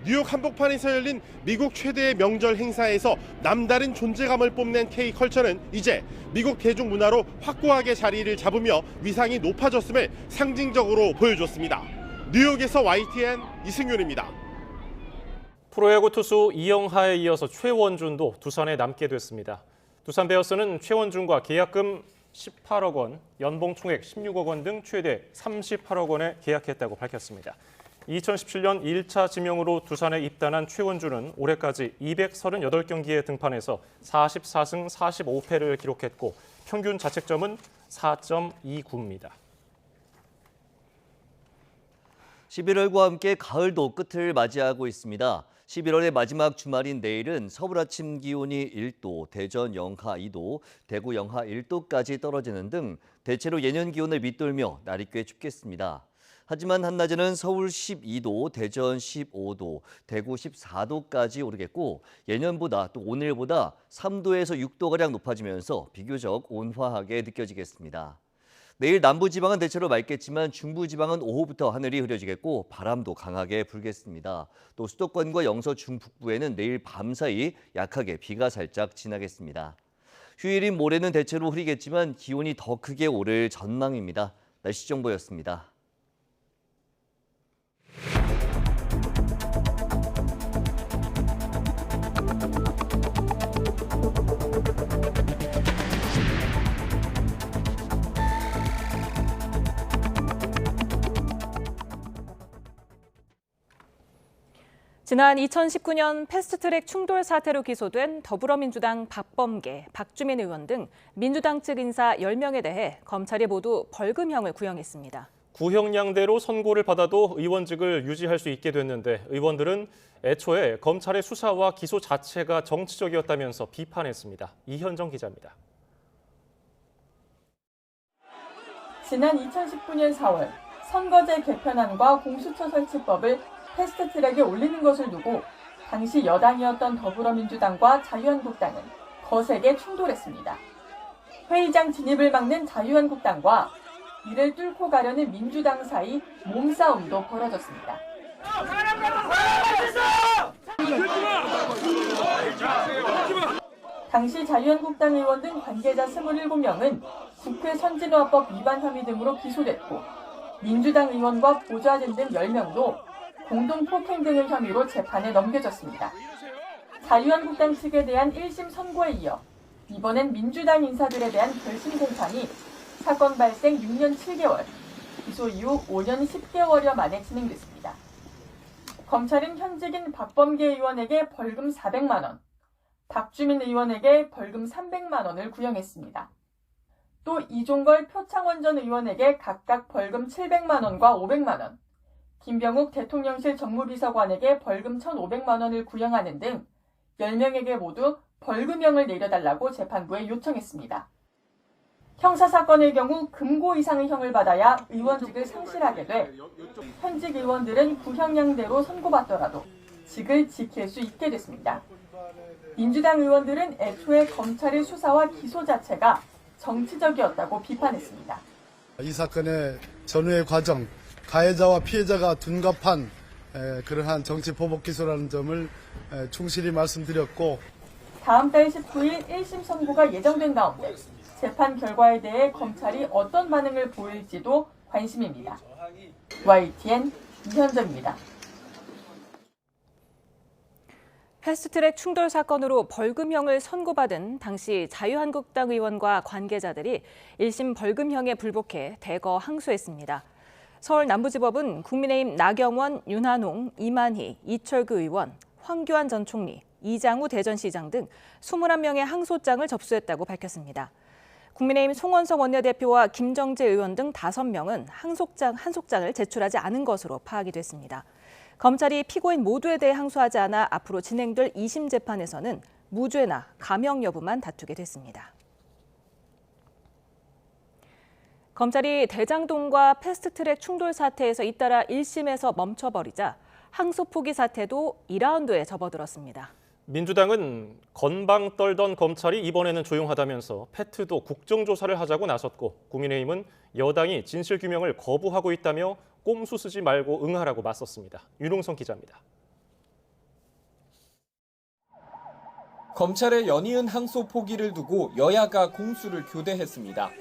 Speaker 13: 뉴욕 한복판에서 열린 미국 최대의 명절 행사에서 남다른 존재감을 뽐낸 K-컬처는 이제 미국 대중문화로 확고하게 자리를 잡으며 위상이 높아졌음을 상징적으로 보여줬습니다. 뉴욕에서 YTN 이승윤입니다.
Speaker 2: 프로야구 투수 이영하에 이어서 최원준도 두산에 남게 됐습니다. 두산 베어스는 최원준과 계약금 18억 원, 연봉 총액 16억 원 등 최대 38억 원에 계약했다고 밝혔습니다. 2017년 1차 지명으로 두산에 입단한 최원준은 올해까지 238경기에 등판해서 44승 45패를 기록했고 평균 자책점은 4.29입니다.
Speaker 17: 11월과 함께 가을도 끝을 맞이하고 있습니다. 11월의 마지막 주말인 내일은 서울 아침 기온이 1도, 대전 영하 2도, 대구 영하 1도까지 떨어지는 등 대체로 예년 기온을 밑돌며 날이 꽤 춥겠습니다. 하지만 한낮에는 서울 12도, 대전 15도, 대구 14도까지 오르겠고 예년보다 또 오늘보다 3도에서 6도가량 높아지면서 비교적 온화하게 느껴지겠습니다. 내일 남부지방은 대체로 맑겠지만 중부지방은 오후부터 하늘이 흐려지겠고 바람도 강하게 불겠습니다. 또 수도권과 영서 중북부에는 내일 밤사이 약하게 비가 살짝 지나겠습니다. 휴일인 모레는 대체로 흐리겠지만 기온이 더 크게 오를 전망입니다. 날씨 정보였습니다.
Speaker 1: 지난 2019년 패스트트랙 충돌 사태로 기소된 더불어민주당 박범계, 박주민 의원 등 민주당 측 인사 10명에 대해 검찰이 모두 벌금형을 구형했습니다.
Speaker 2: 구형량대로 선고를 받아도 의원직을 유지할 수 있게 됐는데 의원들은 애초에 검찰의 수사와 기소 자체가 정치적이었다면서 비판했습니다. 이현정 기자입니다.
Speaker 18: 지난 2019년 4월 선거제 개편안과 공수처 설치법을 패스트트랙에 올리는 것을 두고 당시 여당이었던 더불어민주당과 자유한국당은 거세게 충돌했습니다. 회의장 진입을 막는 자유한국당과 이를 뚫고 가려는 민주당 사이 몸싸움도 벌어졌습니다. 당시 자유한국당 의원 등 관계자 27명은 국회 선진화법 위반 혐의 등으로 기소됐고 민주당 의원과 보좌진 등 10명도 공동 폭행 등의 혐의로 재판에 넘겨졌습니다. 자유한국당 측에 대한 1심 선고에 이어 이번엔 민주당 인사들에 대한 결심 공판이 사건 발생 6년 7개월, 기소 이후 5년 10개월여 만에 진행됐습니다. 검찰은 현직인 박범계 의원에게 벌금 400만 원, 박주민 의원에게 벌금 300만 원을 구형했습니다. 또 이종걸 표창원 전 의원에게 각각 벌금 700만 원과 500만 원, 김병욱 대통령실 정무비서관에게 벌금 1,500만 원을 구형하는 등 10명에게 모두 벌금형을 내려달라고 재판부에 요청했습니다. 형사사건의 경우 금고 이상의 형을 받아야 의원직을 상실하게 돼 현직 의원들은 구형량대로 선고받더라도 직을 지킬 수 있게 됐습니다. 민주당 의원들은 애초에 검찰의 수사와 기소 자체가 정치적이었다고 비판했습니다.
Speaker 3: 이 사건의 전후의 과정, 가해자와 피해자가 둔갑한 그러한 정치 보복 기소라는 점을 충실히 말씀드렸고,
Speaker 18: 다음 달 19일 1심 선고가 예정된 가운데 재판 결과에 대해 검찰이 어떤 반응을 보일지도 관심입니다. YTN 이현정입니다.
Speaker 1: 패스트트랙 충돌 사건으로 벌금형을 선고받은 당시 자유한국당 의원과 관계자들이 1심 벌금형에 불복해 대거 항소했습니다. 서울 남부지법은 국민의힘 나경원, 윤한홍, 이만희, 이철규 의원, 황교안 전 총리, 이장우 대전시장 등 21명의 항소장을 접수했다고 밝혔습니다. 국민의힘 송원석 원내대표와 김정재 의원 등 5명은 항소장을 제출하지 않은 것으로 파악이 됐습니다. 검찰이 피고인 모두에 대해 항소하지 않아 앞으로 진행될 2심 재판에서는 무죄나 감형 여부만 다투게 됐습니다. 검찰이 대장동과 패스트트랙 충돌 사태에서 잇따라 1심에서 멈춰버리자 항소 포기 사태도 2라운드에 접어들었습니다.
Speaker 2: 민주당은 건방 떨던 검찰이 이번에는 조용하다면서 패트도 국정조사를 하자고 나섰고, 국민의힘은 여당이 진실규명을 거부하고 있다며 꼼수 쓰지 말고 응하라고 맞섰습니다. 윤홍성 기자입니다.
Speaker 4: 검찰의 연이은 항소 포기를 두고 여야가 공수를 교대했습니다.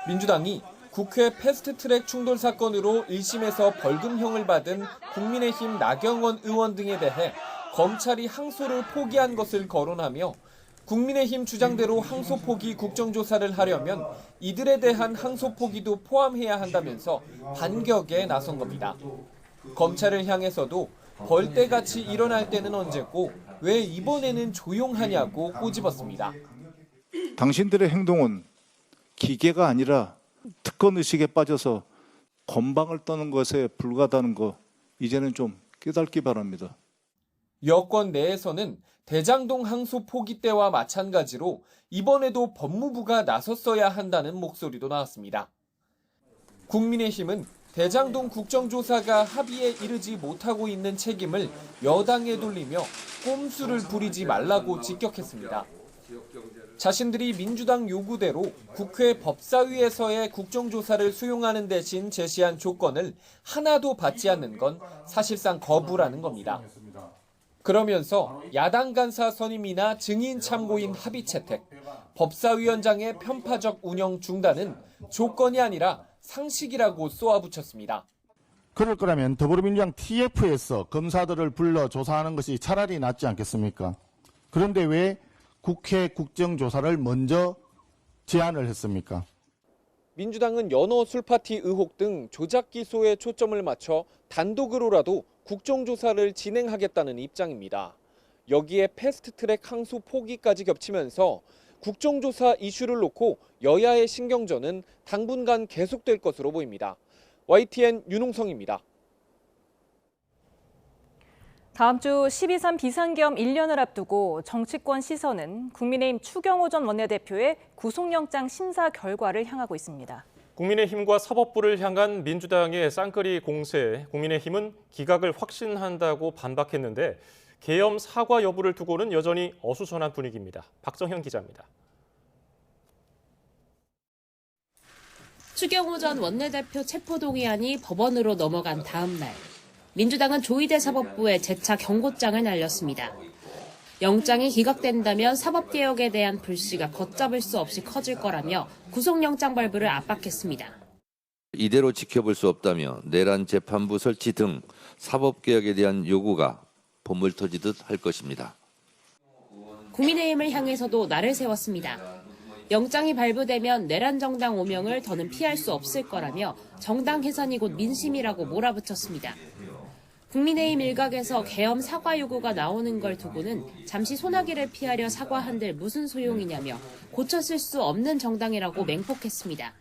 Speaker 4: 민주당이 국회 패스트트랙 충돌 사건으로 1심에서 벌금형을 받은 국민의힘 나경원 의원 등에 대해 검찰이 항소를 포기한 것을 거론하며 국민의힘 주장대로 항소 포기 국정조사를 하려면 이들에 대한 항소 포기도 포함해야 한다면서 반격에 나선 겁니다. 검찰을 향해서도 벌떼같이 일어날 때는 언제고 왜 이번에는 조용하냐고 꼬집었습니다.
Speaker 19: 당신들의 행동은 기계가 아니라 특권의식에 빠져서 건방을 떠는 것에 불과하다는 거 이제는 좀 깨닫기 바랍니다.
Speaker 4: 여권 내에서는 대장동 항소 포기 때와 마찬가지로 이번에도 법무부가 나섰어야 한다는 목소리도 나왔습니다. 국민의힘은 대장동 국정조사가 합의에 이르지 못하고 있는 책임을 여당에 돌리며 꼼수를 부리지 말라고 직격했습니다. 자신들이 민주당 요구대로 국회 법사위에서의 국정조사를 수용하는 대신 제시한 조건을 하나도 받지 않는 건 사실상 거부라는 겁니다. 그러면서 야당 간사 선임이나 증인 참고인 합의 채택, 법사위원장의 편파적 운영 중단은 조건이 아니라 상식이라고 쏘아붙였습니다.
Speaker 20: 그럴 거라면 더불어민주당 TF에서 검사들을 불러 조사하는 것이 차라리 낫지 않겠습니까? 그런데 왜 국회 국정조사를 먼저 제안을 했습니까?
Speaker 4: 민주당은 연어 술파티 의혹 등 조작 기소에 초점을 맞춰 단독으로라도 국정조사를 진행하겠다는 입장입니다. 여기에 패스트트랙 항소 포기까지 겹치면서 국정조사 이슈를 놓고 여야의 신경전은 당분간 계속될 것으로 보입니다. YTN 윤홍성입니다.
Speaker 1: 다음 주 12.3 비상계엄 1년을 앞두고 정치권 시선은 국민의힘 추경호 전 원내대표의 구속영장 심사 결과를 향하고 있습니다.
Speaker 2: 국민의힘과 사법부를 향한 민주당의 쌍끌이 공세에 국민의힘은 기각을 확신한다고 반박했는데 계엄 사과 여부를 두고는 여전히 어수선한 분위기입니다. 박정현 기자입니다.
Speaker 22: 추경호 전 원내대표 체포동의안이 법원으로 넘어간 다음 날, 민주당은 조희대 사법부에 재차 경고장을 날렸습니다. 영장이 기각된다면 사법개혁에 대한 불씨가 걷잡을 수 없이 커질 거라며 구속영장 발부를 압박했습니다.
Speaker 23: 이대로 지켜볼 수 없다며 내란 재판부 설치 등 사법개혁에 대한 요구가 본물 터지듯 할 것입니다.
Speaker 22: 국민의힘을 향해서도 날을 세웠습니다. 영장이 발부되면 내란 정당 오명을 더는 피할 수 없을 거라며 정당 해산이 곧 민심이라고 몰아붙였습니다. 국민의힘 일각에서 계엄 사과 요구가 나오는 걸 두고는 잠시 소나기를 피하려 사과한들 무슨 소용이냐며 고쳤을 수 없는 정당이라고 맹폭했습니다.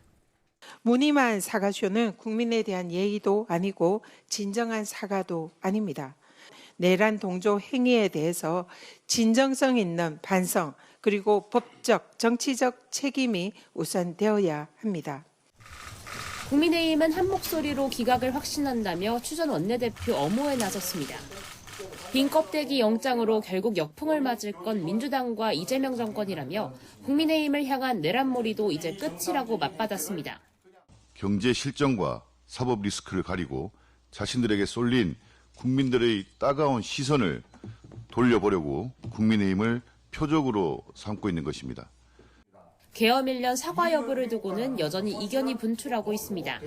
Speaker 5: 무늬만 사과쇼는 국민에 대한 예의도 아니고 진정한 사과도 아닙니다. 내란 동조 행위에 대해서 진정성 있는 반성 그리고 법적, 정치적 책임이 우선되어야 합니다.
Speaker 22: 국민의힘은 한 목소리로 기각을 확신한다며 추 전 원내대표 엄호에 나섰습니다. 빈 껍데기 영장으로 결국 역풍을 맞을 건 민주당과 이재명 정권이라며 국민의힘을 향한 내란몰이도 이제 끝이라고 맞받았습니다.
Speaker 6: 경제 실정과 사법 리스크를 가리고 자신들에게 쏠린 국민들의 따가운 시선을 돌려보려고 국민의힘을 표적으로 삼고 있는 것입니다.
Speaker 22: 계엄 1년 사과 여부를 두고는 여전히 이견이 분출하고 있습니다.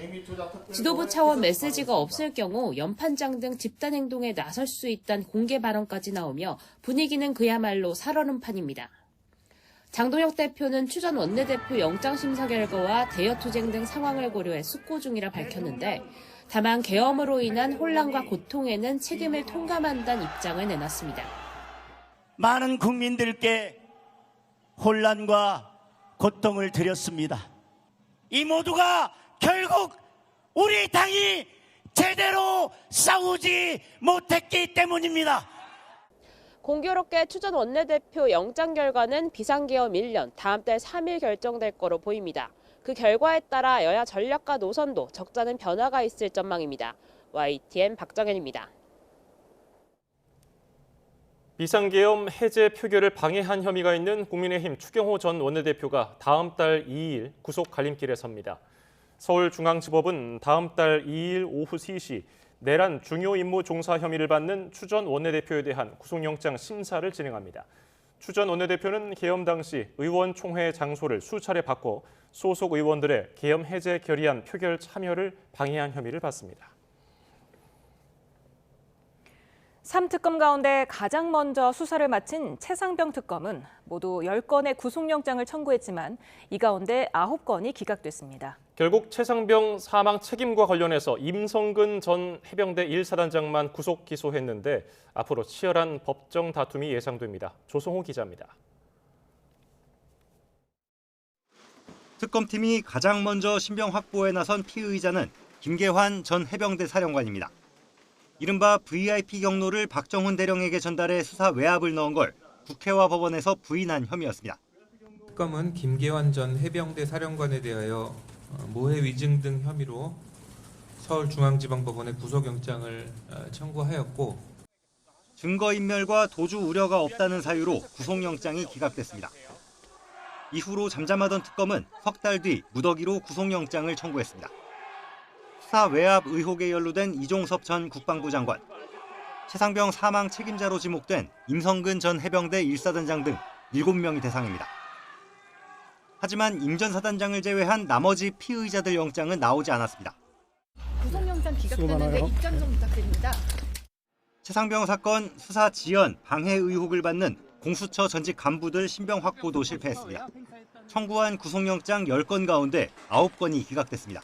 Speaker 22: 지도부 차원 메시지가 없을 경우 연판장 등 집단 행동에 나설 수 있다는 공개 발언까지 나오며 분위기는 그야말로 살얼음 판입니다. 장동혁 대표는 추 전 원내대표 영장심사 결과와 대여투쟁 등 상황을 고려해 숙고 중이라 밝혔는데 다만 계엄으로 인한 혼란과 고통에는 책임을 통감한다는 입장을 내놨습니다.
Speaker 7: 많은 국민들께 혼란과 고통을 드렸습니다. 이 모두가 결국 우리 당이 제대로 싸우지 못했기 때문입니다.
Speaker 22: 공교롭게 추 전 원내대표 영장 결과는 비상계엄 1년, 다음 달 3일 결정될 거로 보입니다. 그 결과에 따라 여야 전략과 노선도 적잖은 변화가 있을 전망입니다. YTN 박정현입니다.
Speaker 2: 비상계엄 해제 표결을 방해한 혐의가 있는 국민의힘 추경호 전 원내대표가 다음 달 2일 구속 갈림길에 섭니다. 서울중앙지법은 다음 달 2일 오후 3시 내란 중요 임무 종사 혐의를 받는 추 전 원내대표에 대한 구속영장 심사를 진행합니다. 추 전 원내대표는 계엄 당시 의원총회 장소를 수차례 바꿔 소속 의원들의 계엄 해제 결의안 표결 참여를 방해한 혐의를 받습니다. 3특검 가운데 가장 먼저 수사를 마친 최상병 특검은 모두 10건의 구속영장을 청구했지만 이 가운데 9건이 기각됐습니다. 결국 최상병 사망 책임과 관련해서 임성근 전 해병대 1사단장만 구속 기소했는데 앞으로 치열한 법정 다툼이 예상됩니다. 조성호 기자입니다.
Speaker 24: 특검팀이 가장 먼저 신병 확보에 나선 피의자는 김계환 전 해병대 사령관입니다. 이른바 VIP 경로를 박정훈 대령에게 전달해 수사 외압을 넣은 걸 국회와 법원에서 부인한 혐의였습니다.
Speaker 25: 특검은 김계환 전 해병대 사령관에 대하여 모해 위증 등 혐의로 서울중앙지방법원에 구속영장을 청구하였고
Speaker 24: 증거인멸과 도주 우려가 없다는 사유로 구속영장이 기각됐습니다. 이후로 잠잠하던 특검은 석 달 뒤 무더기로 구속영장을 청구했습니다. 수사 외압 의혹에 연루된 이종섭 전 국방부 장관, 최상병 사망 책임자로 지목된 임성근 전 해병대 1사단장 등 7명이 대상입니다. 하지만 임 전 사단장을 제외한 나머지 피의자들 영장은 나오지 않았습니다.
Speaker 26: 구속영장 기각됐는데 입장 좀 부탁드립니다.
Speaker 24: 최상병 사건 수사 지연, 방해 의혹을 받는 공수처 전직 간부들 신병 확보도 실패했습니다. 청구한 구속영장 10건 가운데 9건이 기각됐습니다.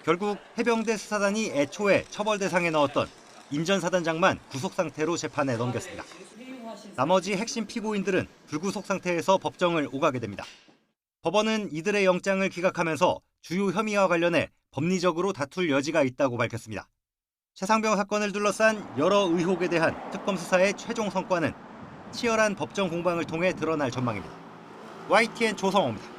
Speaker 24: 결국 해병대 수사단이 애초에 처벌 대상에 넣었던 임 전 사단장만 구속 상태로 재판에 넘겼습니다. 나머지 핵심 피고인들은 불구속 상태에서 법정을 오가게 됩니다. 법원은 이들의 영장을 기각하면서 주요 혐의와 관련해 법리적으로 다툴 여지가 있다고 밝혔습니다. 최상병 사건을 둘러싼 여러 의혹에 대한 특검 수사의 최종 성과는 치열한 법정 공방을 통해 드러날 전망입니다. YTN 조성호입니다.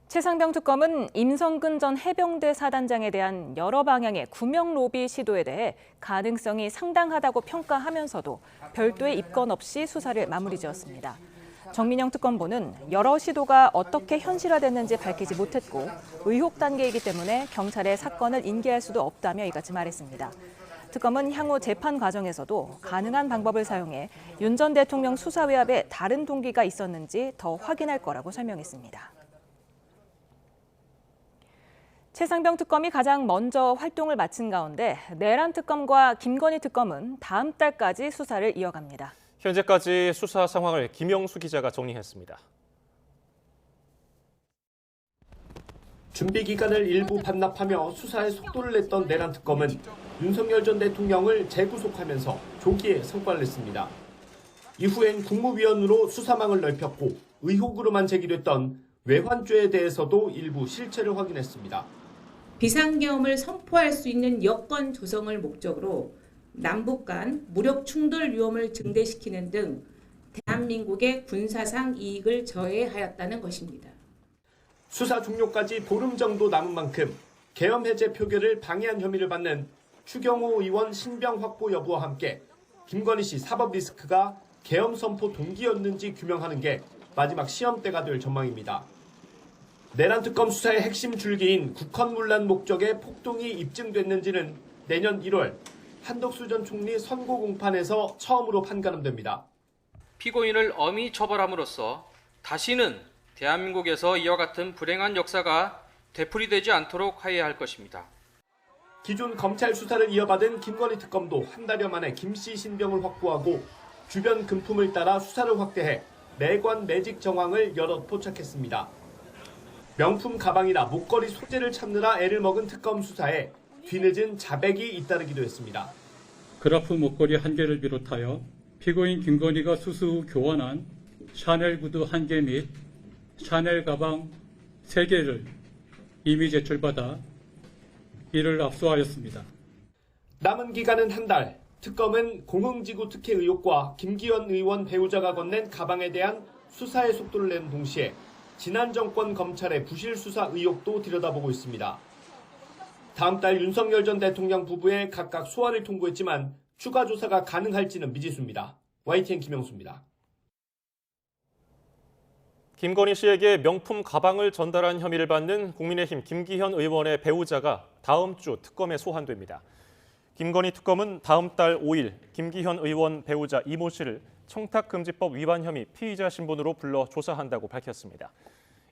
Speaker 1: 최상병 특검은 임성근 전 해병대 사단장에 대한 여러 방향의 구명 로비 시도에 대해 가능성이 상당하다고 평가하면서도 별도의 입건 없이 수사를 마무리지었습니다. 정민영 특검보는 여러 시도가 어떻게 현실화됐는지 밝히지 못했고 의혹 단계이기 때문에 경찰에 사건을 인계할 수도 없다며 이같이 말했습니다. 특검은 향후 재판 과정에서도 가능한 방법을 사용해 윤 전 대통령 수사 외압에 다른 동기가 있었는지 더 확인할 거라고 설명했습니다. 최상병 특검이 가장 먼저 활동을 마친 가운데 내란 특검과 김건희 특검은 다음 달까지 수사를 이어갑니다.
Speaker 2: 현재까지 수사 상황을 김영수 기자가 정리했습니다.
Speaker 8: 준비 기간을 일부 반납하며 수사에 속도를 냈던 내란 특검은 윤석열 전 대통령을 재구속하면서 조기에 성과를 냈습니다. 이후엔 국무위원으로 수사망을 넓혔고 의혹으로만 제기됐던 외환죄에 대해서도 일부 실체를 확인했습니다.
Speaker 9: 비상계엄을 선포할 수 있는 여건 조성을 목적으로 남북 간 무력 충돌 위험을 증대시키는 등 대한민국의 군사상 이익을 저해하였다는 것입니다.
Speaker 8: 수사 종료까지 보름 정도 남은 만큼 계엄 해제 표결을 방해한 혐의를 받는 추경호 의원 신병 확보 여부와 함께 김건희 씨 사법 리스크가 계엄 선포 동기였는지 규명하는 게 마지막 시험대가 될 전망입니다. 내란 특검 수사의 핵심 줄기인 국헌문란 목적의 폭동이 입증됐는지는 내년 1월 한덕수 전 총리 선고 공판에서 처음으로 판가름됩니다.
Speaker 10: 피고인을 엄히 처벌함으로써 다시는 대한민국에서 이와 같은 불행한 역사가 되풀이되지 않도록 하여야 할 것입니다.
Speaker 8: 기존 검찰 수사를 이어받은 김건희 특검도 한 달여 만에 김씨 신병을 확보하고 주변 금품을 따라 수사를 확대해 매관 매직 정황을 여럿 포착했습니다. 명품 가방이나 목걸이 소재를 찾느라 애를 먹은 특검 수사에 뒤늦은 자백이 잇따르기도 했습니다.
Speaker 11: 그라프 목걸이 1개를 비롯하여 피고인 김건희가 수수 후 교환한 샤넬 구두 1개 및 샤넬 가방 3개를 이미 제출받아 이를 압수하였습니다.
Speaker 8: 남은 기간은 한 달. 특검은 공흥지구 특혜 의혹과 김기현 의원 배우자가 건넨 가방에 대한 수사의 속도를 내는 동시에 지난 정권 검찰의 부실 수사 의혹도 들여다보고 있습니다. 다음 달 윤석열 전 대통령 부부에 각각 소환을 통보했지만 추가 조사가 가능할지는 미지수입니다. YTN 김영수입니다.
Speaker 2: 김건희 씨에게 명품 가방을 전달한 혐의를 받는 국민의힘 김기현 의원의 배우자가 다음 주 특검에 소환됩니다. 김건희 특검은 다음 달 5일 김기현 의원 배우자 이모 씨를 청탁금지법 위반 혐의 피의자 신분으로 불러 조사한다고 밝혔습니다.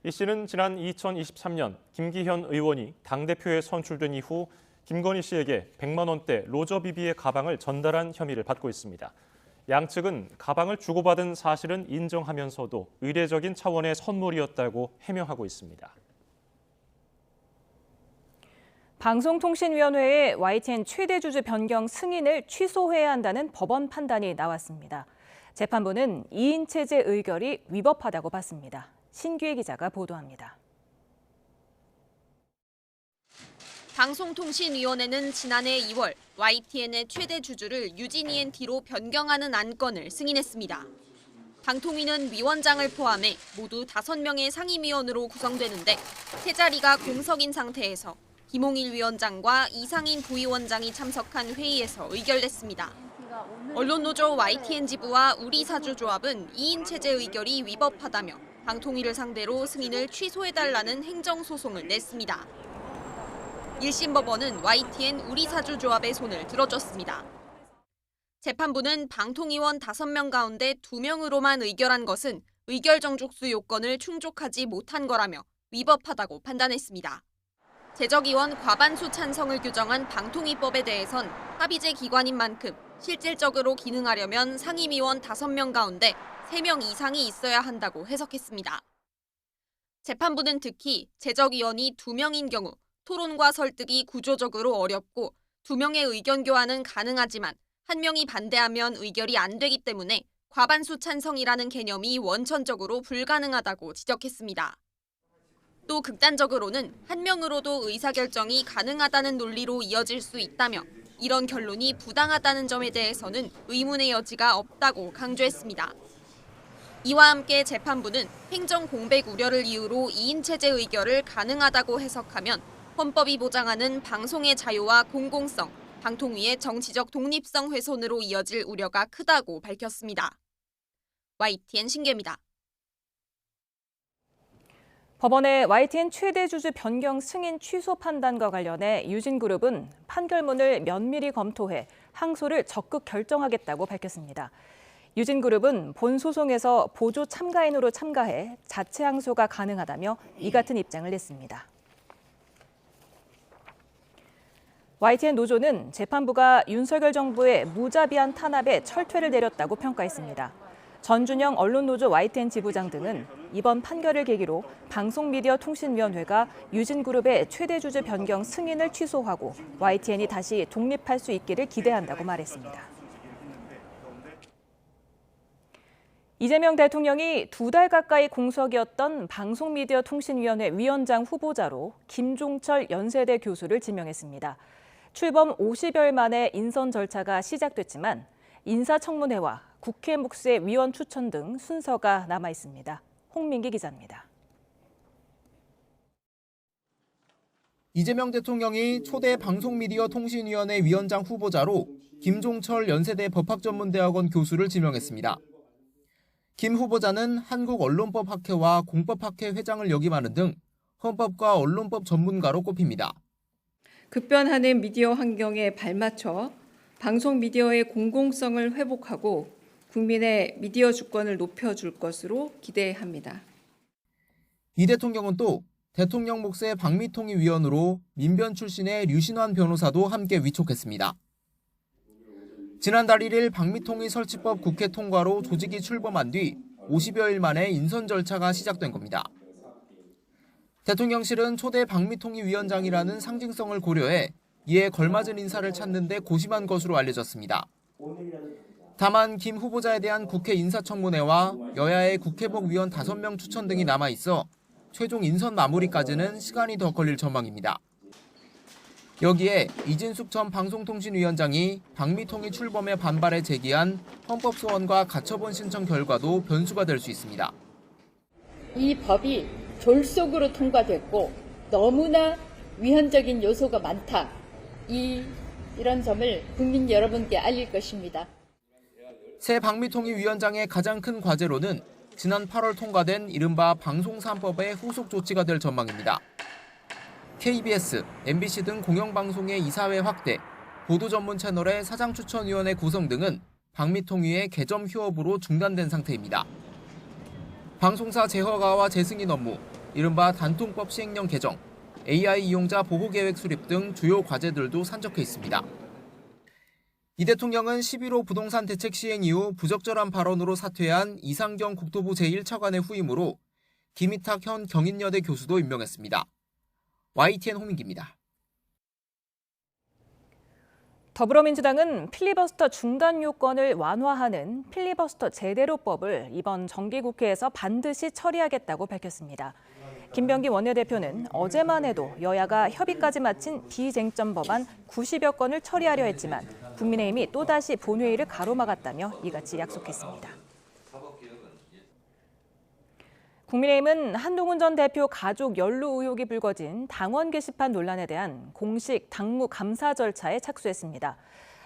Speaker 2: 이 씨는 지난 2023년 김기현 의원이 당대표에 선출된 이후 김건희 씨에게 100만 원대 로저비비의 가방을 전달한 혐의를 받고 있습니다. 양측은 가방을 주고받은 사실은 인정하면서도 의례적인 차원의 선물이었다고 해명하고 있습니다.
Speaker 1: 방송통신위원회의 YTN 최대 주주 변경 승인을 취소해야 한다는 법원 판단이 나왔습니다. 재판부는 2인 체제 의결이 위법하다고 봤습니다. 신규혜 기자가 보도합니다.
Speaker 12: 방송통신위원회는 지난해 2월 YTN의 최대 주주를 유진 ENT로 변경하는 안건을 승인했습니다. 방통위는 위원장을 포함해 모두 5명의 상임위원으로 구성되는데 세 자리가 공석인 상태에서 김홍일 위원장과 이상인 부위원장이 참석한 회의에서 의결됐습니다. 언론노조 YTN 지부와 우리사주조합은 2인 체제 의결이 위법하다며 방통위를 상대로 승인을 취소해달라는 행정소송을 냈습니다. 1심 법원은 YTN 우리사주조합의 손을 들어줬습니다. 재판부는 방통위원 5명 가운데 2명으로만 의결한 것은 의결 정족수 요건을 충족하지 못한 거라며 위법하다고 판단했습니다. 재적위원 과반수 찬성을 규정한 방통위법에 대해선 합의제 기관인 만큼 실질적으로 기능하려면 상임위원 5명 가운데 3명 이상이 있어야 한다고 해석했습니다. 재판부는 특히 재적위원이 2명인 경우 토론과 설득이 구조적으로 어렵고 2명의 의견 교환은 가능하지만 1명이 반대하면 의결이 안 되기 때문에 과반수 찬성이라는 개념이 원천적으로 불가능하다고 지적했습니다. 또 극단적으로는 1명으로도 의사결정이 가능하다는 논리로 이어질 수 있다며 이런 결론이 부당하다는 점에 대해서는 의문의 여지가 없다고 강조했습니다. 이와 함께 재판부는 행정 공백 우려를 이유로 2인 체제 의결을 가능하다고 해석하면 헌법이 보장하는 방송의 자유와 공공성, 방통위의 정치적 독립성 훼손으로 이어질 우려가 크다고 밝혔습니다. YTN 신계입니다.
Speaker 1: 법원의 YTN 최대 주주 변경 승인 취소 판단과 관련해 유진그룹은 판결문을 면밀히 검토해 항소를 적극 결정하겠다고 밝혔습니다. 유진그룹은 본 소송에서 보조 참가인으로 참가해 자체 항소가 가능하다며 이 같은 입장을 냈습니다. YTN 노조는 재판부가 윤석열 정부의 무자비한 탄압에 철퇴를 내렸다고 평가했습니다. 전준영 언론노조 YTN 지부장 등은 이번 판결을 계기로 방송미디어통신위원회가 유진그룹의 최대 주주 변경 승인을 취소하고 YTN이 다시 독립할 수 있기를 기대한다고 말했습니다. 이재명 대통령이 2달 가까이 공석이었던 방송미디어통신위원회 위원장 후보자로 김종철 연세대 교수를 지명했습니다. 출범 50여일 만에 인선 절차가 시작됐지만 인사청문회와 국회 몫의 위원 추천 등 순서가 남아 있습니다. 홍민기 기자입니다.
Speaker 13: 이재명 대통령이 초대 방송미디어통신위원회 위원장 후보자로 김종철 연세대 법학전문대학원 교수를 지명했습니다. 김 후보자는 한국언론법학회와 공법학회 회장을 역임하는 등 헌법과 언론법 전문가로 꼽힙니다.
Speaker 18: 급변하는 미디어 환경에 발맞춰 방송 미디어의 공공성을 회복하고 국민의 미디어 주권을 높여줄 것으로 기대합니다.
Speaker 13: 이 대통령은 또 대통령 몫의 방미통일위원으로 민변 출신의 류신환 변호사도 함께 위촉했습니다. 지난달 1일 방미통일 설치법 국회 통과로 조직이 출범한 뒤 50여일 만에 인선 절차가 시작된 겁니다. 대통령실은 초대 방미통일위원장이라는 상징성을 고려해 이에 걸맞은 인사를 찾는 데 고심한 것으로 알려졌습니다. 다만 김 후보자에 대한 국회 인사청문회와 여야의 국회복 위원 5명 추천 등이 남아있어 최종 인선 마무리까지는 시간이 더 걸릴 전망입니다. 여기에 이진숙 전 방송통신위원장이 방미통일 출범에 반발해 제기한 헌법소원과 가처분 신청 결과도 변수가 될 수 있습니다.
Speaker 26: 이 법이 졸속으로 통과됐고 너무나 위헌적인 요소가 많다. 이런 점을 국민 여러분께 알릴 것입니다.
Speaker 13: 새 방미통일위원장의 가장 큰 과제로는 지난 8월 통과된 이른바 방송 3법의 후속 조치가 될 전망입니다. KBS, MBC 등 공영방송의 이사회 확대, 보도 전문 채널의 사장 추천위원회 구성 등은 방미통위의 개점 휴업으로 중단된 상태입니다. 방송사 재허가와 재승인 업무, 이른바 단통법 시행령 개정, AI 이용자 보호계획 수립 등 주요 과제들도 산적해 있습니다. 이 대통령은 11호 부동산 대책 시행 이후 부적절한 발언으로 사퇴한 이상경 국토부 제1차관의 후임으로 김희탁 현 경인여대 교수도 임명했습니다. YTN 홍민기입니다.
Speaker 1: 더불어민주당은 필리버스터 중단 요건을 완화하는 필리버스터 제대로법을 이번 정기국회에서 반드시 처리하겠다고 밝혔습니다. 김병기 원내대표는 어제만 해도 여야가 협의까지 마친 비쟁점 법안 90여 건을 처리하려 했지만 국민의힘이 또다시 본회의를 가로막았다며 이같이 약속했습니다. 국민의힘은 한동훈 전 대표 가족 연루 의혹이 불거진 당원 게시판 논란에 대한 공식 당무 감사 절차에 착수했습니다.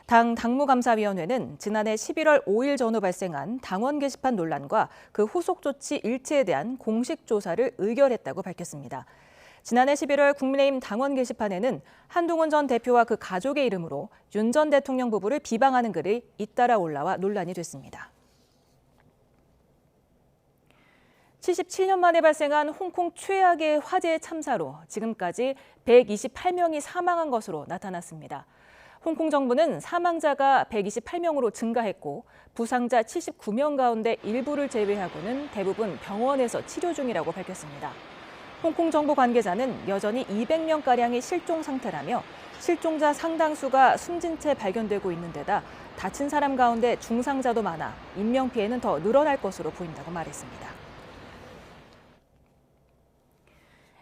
Speaker 1: 당 당무감사위원회는 지난해 11월 5일 전후 발생한 당원 게시판 논란과 그 후속 조치 일체에 대한 공식 조사를 의결했다고 밝혔습니다. 지난해 11월 국민의힘 당원 게시판에는 한동훈 전 대표와 그 가족의 이름으로 윤 전 대통령 부부를 비방하는 글이 잇따라 올라와 논란이 됐습니다. 77년 만에 발생한 홍콩 최악의 화재 참사로 지금까지 128명이 사망한 것으로 나타났습니다. 홍콩 정부는 사망자가 128명으로 증가했고 부상자 79명 가운데 일부를 제외하고는 대부분 병원에서 치료 중이라고 밝혔습니다. 홍콩 정부 관계자는 여전히 200명가량이 실종 상태라며 실종자 상당수가 숨진 채 발견되고 있는 데다 다친 사람 가운데 중상자도 많아 인명피해는 더 늘어날 것으로 보인다고 말했습니다.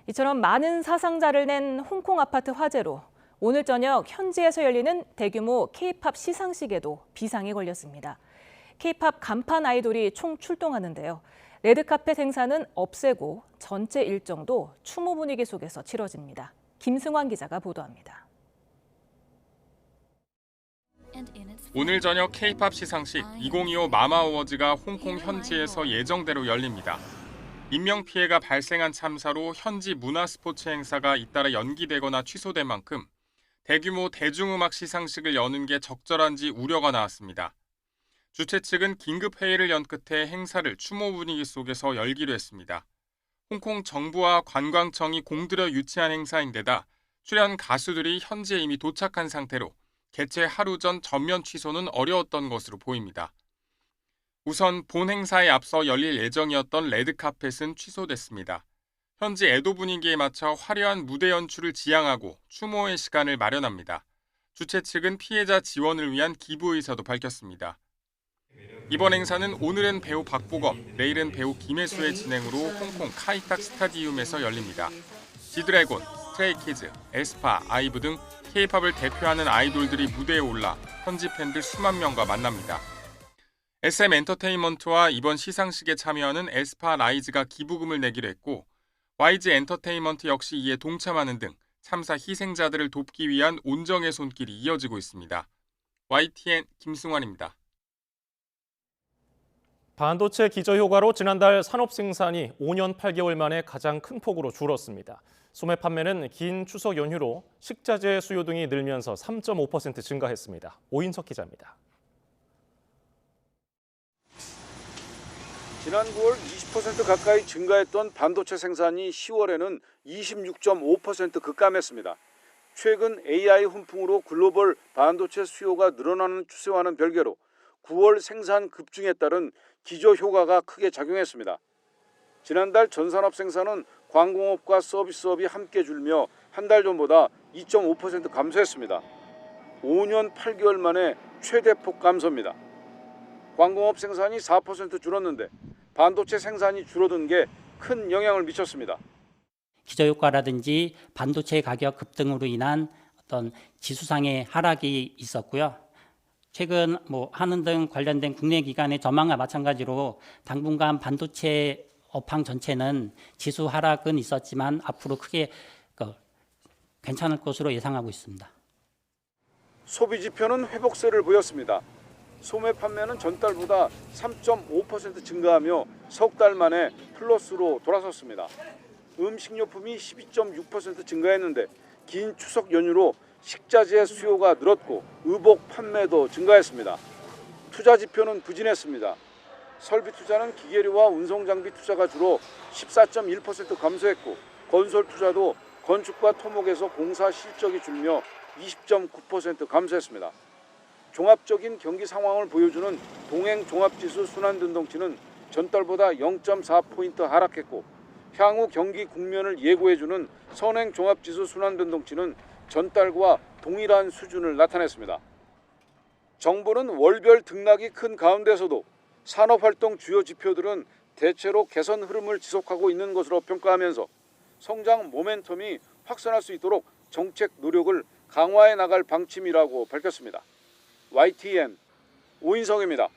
Speaker 1: 이처럼 많은 사상자를 낸 홍콩 아파트 화재로 오늘 저녁 현지에서 열리는 대규모 K-팝 시상식에도 비상이 걸렸습니다. K-팝 간판 아이돌이 총 출동하는데요. 레드카펫 행사는 없애고 전체 일정도 추모 분위기 속에서 치러집니다. 김승환 기자가 보도합니다.
Speaker 14: 오늘 저녁 K-팝 시상식 2025 마마 어워즈가 홍콩 현지에서 예정대로 열립니다. 인명피해가 발생한 참사로 현지 문화스포츠 행사가 잇따라 연기되거나 취소된 만큼 대규모 대중음악 시상식을 여는 게 적절한지 우려가 나왔습니다. 주최 측은 긴급회의를 연 끝에 행사를 추모 분위기 속에서 열기로 했습니다. 홍콩 정부와 관광청이 공들여 유치한 행사인데다 출연 가수들이 현지에 이미 도착한 상태로 개최 하루 전 전면 취소는 어려웠던 것으로 보입니다. 우선 본 행사에 앞서 열릴 예정이었던 레드카펫은 취소됐습니다. 현지 애도 분위기에 맞춰 화려한 무대 연출을 지향하고 추모의 시간을 마련합니다. 주최 측은 피해자 지원을 위한 기부 의사도 밝혔습니다. 이번 행사는 오늘은 배우 박보검, 내일은 배우 김혜수의 진행으로 홍콩 카이탁 스타디움에서 열립니다. 지드래곤, 스트레이키즈, 에스파, 아이브 등 K-팝을 대표하는 아이돌들이 무대에 올라 현지 팬들 수만 명과 만납니다. SM 엔터테인먼트와 이번 시상식에 참여하는 에스파 라이즈가 기부금을 내기로 했고 YG 엔터테인먼트 역시 이에 동참하는 등 참사 희생자들을 돕기 위한 온정의 손길이 이어지고 있습니다. YTN 김승환입니다.
Speaker 2: 반도체 기저효과로 지난달 산업 생산이 5년 8개월 만에 가장 큰 폭으로 줄었습니다. 소매 판매는 긴 추석 연휴로 식자재 수요 등이 늘면서 3.5% 증가했습니다. 오인석 기자입니다.
Speaker 3: 지난 9월 20% 가까이 증가했던 반도체 생산이 10월에는 26.5% 급감했습니다. 최근 AI 훈풍으로 글로벌 반도체 수요가 늘어나는 추세와는 별개로 9월 생산 급증에 따른 기저효과가 크게 작용했습니다. 지난달 전산업 생산은 광공업과 서비스업이 함께 줄며 한 달 전보다 2.5% 감소했습니다. 5년 8개월 만에 최대폭 감소입니다. 광공업 생산이 4% 줄었는데 반도체 생산이 줄어든 게 큰 영향을 미쳤습니다.
Speaker 15: 기저효과라든지 반도체 가격 급등으로 인한 어떤 지수상의 하락이 있었고요. 최근 한은 등 관련된 국내 기관의 전망과 마찬가지로 당분간 반도체 업황 전체는 지수 하락은 있었지만 앞으로 크게 괜찮을 것으로 예상하고 있습니다.
Speaker 3: 소비 지표는 회복세를 보였습니다. 소매 판매는 전달보다 3.5% 증가하며 석 달 만에 플러스로 돌아섰습니다. 음식료품이 12.6% 증가했는데 긴 추석 연휴로 식자재 수요가 늘었고 의복 판매도 증가했습니다. 투자 지표는 부진했습니다. 설비 투자는 기계료와 운송 장비 투자가 주로 14.1% 감소했고 건설 투자도 건축과 토목에서 공사 실적이 줄며 20.9% 감소했습니다. 종합적인 경기 상황을 보여주는 동행 종합지수 순환변동치는 전달보다 0.4포인트 하락했고 향후 경기 국면을 예고해주는 선행 종합지수 순환변동치는 전달과 동일한 수준을 나타냈습니다. 정부는 월별 등락이 큰 가운데서도 산업활동 주요 지표들은 대체로 개선 흐름을 지속하고 있는 것으로 평가하면서 성장 모멘텀이 확산할 수 있도록 정책 노력을 강화해 나갈 방침이라고 밝혔습니다. YTN 오인성입니다.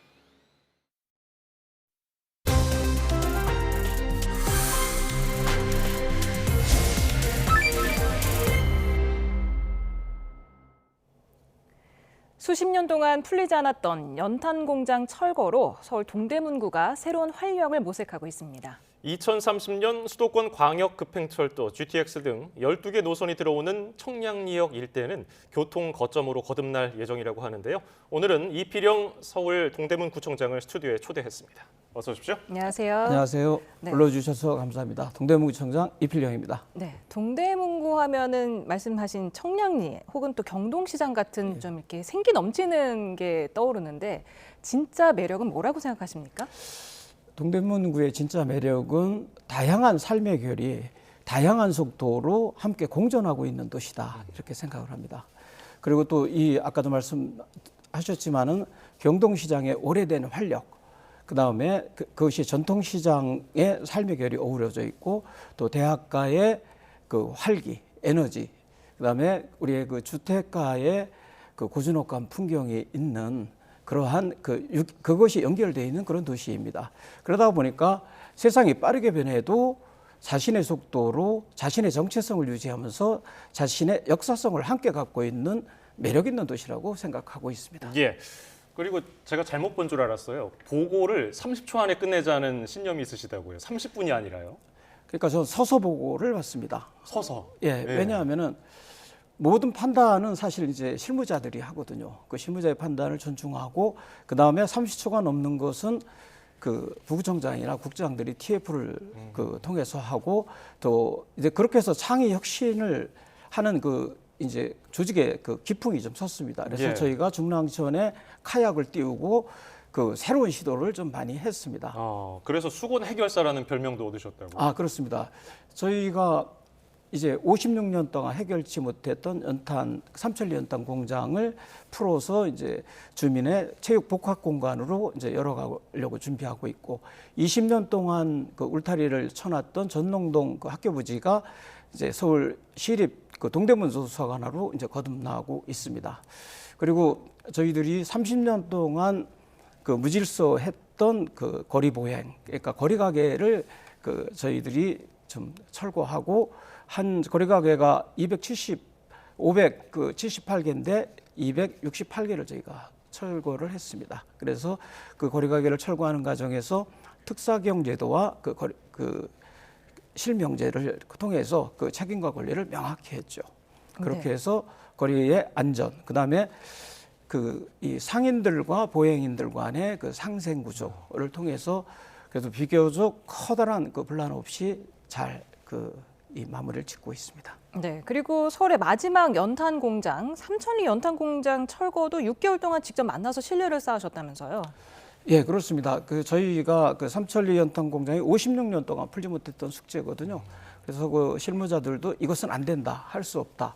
Speaker 1: 수십 년 동안 풀리지 않았던 연탄 공장 철거로 서울 동대문구가 새로운 활력을 모색하고 있습니다.
Speaker 2: 2030년 수도권 광역급행철도 GTX 등 12개 노선이 들어오는 청량리역 일대는 교통 거점으로 거듭날 예정이라고 하는데요. 오늘은 이필영 서울 동대문구청장을 스튜디오에 초대했습니다. 어서 오십시오.
Speaker 1: 안녕하세요.
Speaker 16: 안녕하세요.
Speaker 1: 네.
Speaker 16: 불러주셔서 감사합니다. 동대문구청장 이필영입니다.
Speaker 1: 네, 동대문구 하면은 말씀하신 청량리 혹은 또 경동시장 같은 좀 이렇게 생기 넘치는 게 떠오르는데 진짜 매력은 뭐라고 생각하십니까?
Speaker 16: 동대문구의 진짜 매력은 다양한 삶의 결이 다양한 속도로 함께 공존하고 있는 도시다 이렇게 생각을 합니다. 그리고 또 이 아까도 말씀하셨지만은 경동시장의 오래된 활력, 그 다음에 그것이 전통시장의 삶의 결이 어우러져 있고 또 대학가의 그 활기, 에너지, 그 다음에 우리의 그 주택가의 그 고즈넉한 풍경이 있는 그러한 그것이 연결되어 있는 그런 도시입니다. 그러다 보니까 세상이 빠르게 변해도 자신의 속도로 자신의 정체성을 유지하면서 자신의 역사성을 함께 갖고 있는 매력 있는 도시라고 생각하고 있습니다.
Speaker 2: 예. 그리고 제가 잘못 본 줄 알았어요. 보고를 30초 안에 끝내자는 신념이 있으시다고요. 30분이 아니라요.
Speaker 16: 그러니까 저는 서서 보고를 받습니다.
Speaker 2: 서서?
Speaker 16: 예. 왜냐하면은 모든 판단은 사실 이제 실무자들이 하거든요. 그 실무자의 판단을 존중하고 그 다음에 30초가 넘는 것은 그 부구청장이나 국장들이 TF를 통해서 하고 또 이제 그렇게 해서 창의 혁신을 하는 그 이제 조직의 그 기풍이 좀 섰습니다. 그래서 저희가 중랑천에 카약을 띄우고 그 새로운 시도를 좀 많이 했습니다.
Speaker 2: 그래서 수건 해결사라는 별명도 얻으셨다고.
Speaker 16: 그렇습니다. 저희가 이제 56년 동안 해결치 못했던 삼천리 연탄 공장을 풀어서 이제 주민의 체육 복합 공간으로 이제 열어가려고 준비하고 있고, 20년 동안 그 울타리를 쳐놨던 전농동 그 학교 부지가 이제 서울 시립 그 동대문 도서관으로 이제 거듭나고 있습니다. 그리고 저희들이 30년 동안 그 무질서 했던 그 거리 보행, 그러니까 거리 가게를 그 저희들이 좀 철거하고, 한 거리 가게가 578개인데 268개를 저희가 철거를 했습니다. 그래서 그 거리 가게를 철거하는 과정에서 특사경 제도와 그 실명제를 통해서 그 책임과 권리를 명확히 했죠. 그렇게 해서 거리의 안전, 그다음에 그 이 상인들과 보행인들 간의 그 상생 구조를 통해서 그래도 비교적 커다란 그 분란 없이 잘 이 마무리를 짓고 있습니다.
Speaker 1: 네, 그리고 서울의 마지막 연탄 공장, 삼천리 연탄 공장 철거도 6개월 동안 직접 만나서 신뢰를 쌓으셨다면서요?
Speaker 16: 예, 그렇습니다. 저희가 그 삼천리 연탄 공장이 56년 동안 풀지 못했던 숙제거든요. 그래서 그 실무자들도 이것은 안 된다, 할 수 없다.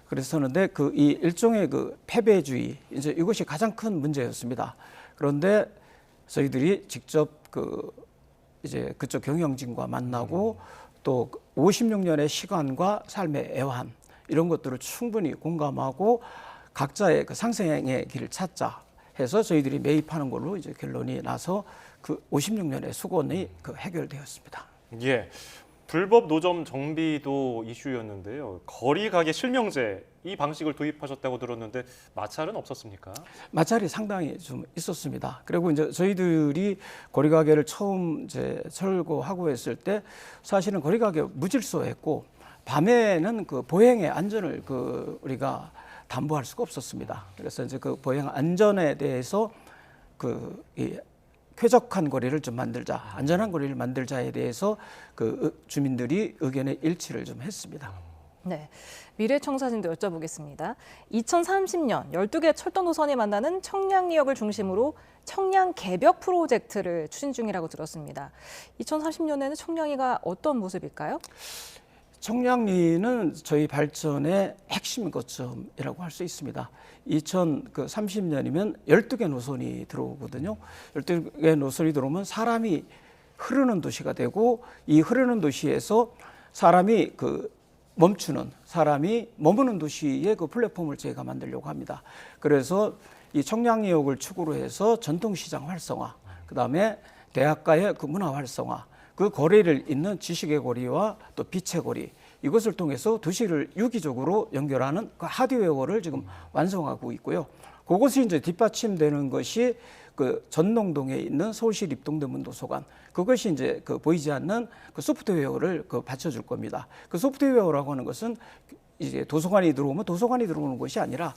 Speaker 16: 그랬었는데 이 일종의 그 패배주의, 이제 이것이 가장 큰 문제였습니다. 그런데 저희들이 직접 이제 그쪽 경영진과 만나고 또 56년의 시간과 삶의 애환, 이런 것들을 충분히 공감하고 각자의 그 상생의 길을 찾자 해서 저희들이 매입하는 걸로 이제 결론이 나서 그 56년의 수건이 해결되었습니다.
Speaker 2: 예. 불법 노점 정비도 이슈였는데요. 거리 가게 실명제, 이 방식을 도입하셨다고 들었는데 마찰은 없었습니까?
Speaker 16: 마찰이 상당히 좀 있었습니다. 그리고 이제 저희들이 거리 가게를 처음 이제 철거하고 했을 때 사실은 거리 가게 무질서했고, 밤에는 그 보행의 안전을 우리가 담보할 수가 없었습니다. 그래서 이제 그 보행 안전에 대해서 이 쾌적한 거리를 좀 만들자, 안전한 거리를 만들자에 대해서 그 주민들이 의견의 일치를 좀 했습니다.
Speaker 1: 네, 미래청사진도 여쭤보겠습니다. 2030년 12개 철도 노선이 만나는 청량리역을 중심으로 청량 개벽 프로젝트를 추진 중이라고 들었습니다. 2030년에는 청량리가 어떤 모습일까요?
Speaker 16: 청량리는 저희 발전의 핵심 거점이라고 할 수 있습니다. 2030년이면 12개 노선이 들어오거든요. 12개 노선이 들어오면 사람이 흐르는 도시가 되고, 이 흐르는 도시에서 사람이 멈추는, 사람이 머무는 도시의 그 플랫폼을 저희가 만들려고 합니다. 그래서 이 청량리역을 축으로 해서 전통시장 활성화, 그다음에 대학가의 그 문화 활성화, 그 거리를 잇는 지식의 거리와 또 빛의 거리, 이것을 통해서 도시를 유기적으로 연결하는 그 하드웨어를 지금 완성하고 있고요. 그것이 이제 뒷받침되는 것이 그 전농동에 있는 서울시 입동대문 도서관, 그것이 이제 보이지 않는 그 소프트웨어를 받쳐줄 겁니다. 그 소프트웨어라고 하는 것은 이제 도서관이 들어오면 도서관이 들어오는 것이 아니라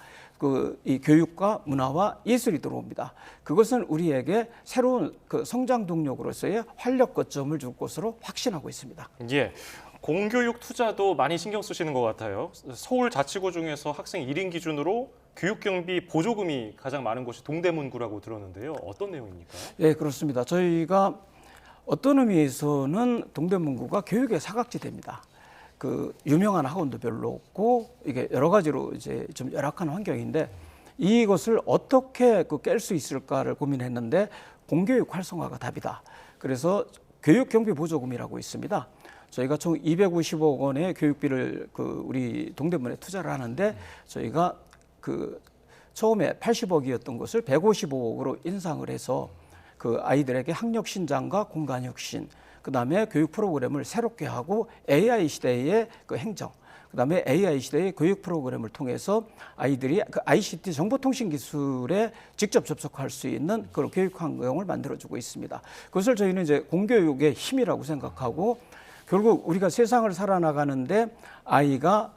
Speaker 16: 이 교육과 문화와 예술이 들어옵니다. 그것은 우리에게 새로운 성장 동력으로서의 활력 거점을 줄 것으로 확신하고 있습니다.
Speaker 2: 예. 공교육 투자도 많이 신경 쓰시는 것 같아요. 서울 자치구 중에서 학생 1인 기준으로 교육경비 보조금이 가장 많은 곳이 동대문구라고 들었는데요. 어떤 내용입니까?
Speaker 16: 예, 그렇습니다. 저희가 어떤 의미에서는 동대문구가 교육의 사각지대입니다. 유명한 학원도 별로 없고, 이게 여러 가지로 이제 좀 열악한 환경인데, 이것을 어떻게 깰 수 있을까를 고민했는데 공교육 활성화가 답이다. 그래서 교육경비 보조금이라고 있습니다. 저희가 총 250억 원의 교육비를 우리 동대문에 투자를 하는데, 저희가 처음에 80억이었던 것을 155억으로 인상을 해서 아이들에게 학력 신장과 공간 혁신, 그다음에 교육 프로그램을 새롭게 하고 AI 시대의 행정, 그다음에 AI 시대의 교육 프로그램을 통해서 아이들이 ICT 정보통신 기술에 직접 접속할 수 있는 그런 교육 환경을 만들어주고 있습니다. 그것을 저희는 이제 공교육의 힘이라고 생각하고, 결국 우리가 세상을 살아나가는데 아이가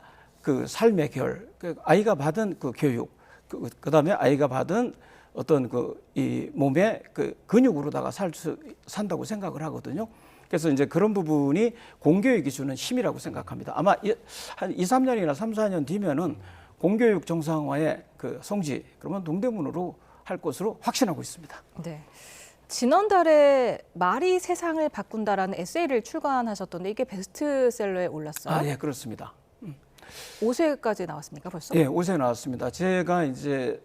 Speaker 16: 삶의 결, 아이가 받은 교육, 그다음에 아이가 받은 어떤 이 몸의 근육으로다가 산다고 생각을 하거든요. 그래서 이제 그런 부분이 공교육이 주는 힘이라고 생각합니다. 아마 한 2, 3년이나 3, 4년 뒤면은 공교육 정상화의 성지, 그러면 동대문으로 할 것으로 확신하고 있습니다.
Speaker 1: 네. 지난달에 말이 세상을 바꾼다라는 에세이를 출간하셨던데 이게 베스트셀러에 올랐어요?
Speaker 16: 예, 그렇습니다.
Speaker 1: 5세까지 나왔습니까, 벌써?
Speaker 16: 예, 5세 나왔습니다. 제가 이제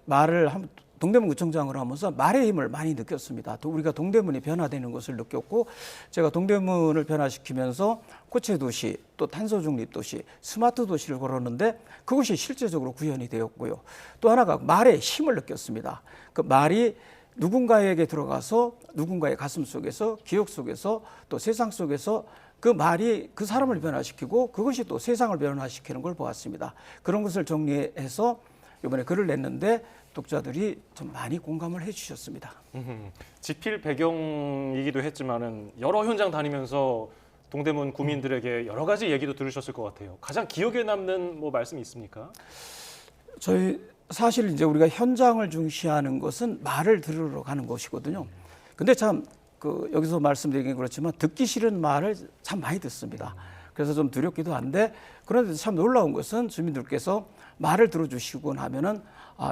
Speaker 16: 동대문 구청장을 하면서 말의 힘을 많이 느꼈습니다. 또 우리가 동대문이 변화되는 것을 느꼈고, 제가 동대문을 변화시키면서 고체 도시, 또 탄소 중립 도시, 스마트 도시를 걸었는데 그것이 실제적으로 구현이 되었고요. 또 하나가 말의 힘을 느꼈습니다. 그 말이 누군가에게 들어가서 누군가의 가슴 속에서, 기억 속에서, 또 세상 속에서 그 말이 그 사람을 변화시키고 그것이 또 세상을 변화시키는 걸 보았습니다. 그런 것을 정리해서 이번에 글을 냈는데 독자들이 좀 많이 공감을 해주셨습니다.
Speaker 2: 집필 배경이기도 했지만은 여러 현장 다니면서 동대문 구민들에게 여러 가지 얘기도 들으셨을 것 같아요. 가장 기억에 남는 말씀이 있습니까?
Speaker 16: 저희 사실 이제 우리가 현장을 중시하는 것은 말을 들으러 가는 것이거든요. 근데 참 여기서 말씀드리긴 그렇지만 듣기 싫은 말을 참 많이 듣습니다. 그래서 좀 두렵기도 한데, 그런데 참 놀라운 것은 주민들께서 말을 들어주시고 나면은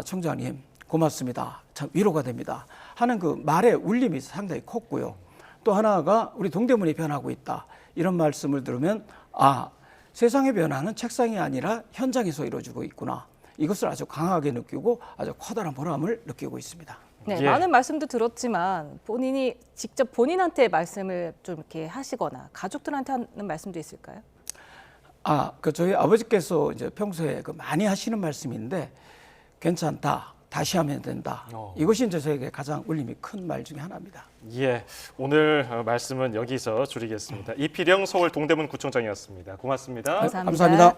Speaker 16: 청장님 고맙습니다, 참 위로가 됩니다 하는 그 말의 울림이 상당히 컸고요. 또 하나가 우리 동대문이 변하고 있다, 이런 말씀을 들으면 세상의 변화는 책상이 아니라 현장에서 이루어지고 있구나, 이것을 아주 강하게 느끼고 아주 커다란 보람을 느끼고 있습니다.
Speaker 1: 네, 많은 말씀도 들었지만 본인이 직접 본인한테 말씀을 좀 이렇게 하시거나 가족들한테 하는 말씀도 있을까요?
Speaker 16: 저희 아버지께서 이제 평소에 많이 하시는 말씀인데, 괜찮다, 다시 하면 된다. 이것이 이제 저에게 가장 울림이 큰 말 중에 하나입니다.
Speaker 2: 예, 오늘 말씀은 여기서 줄이겠습니다. 이필영 서울 동대문 구청장이었습니다. 고맙습니다.
Speaker 16: 감사합니다.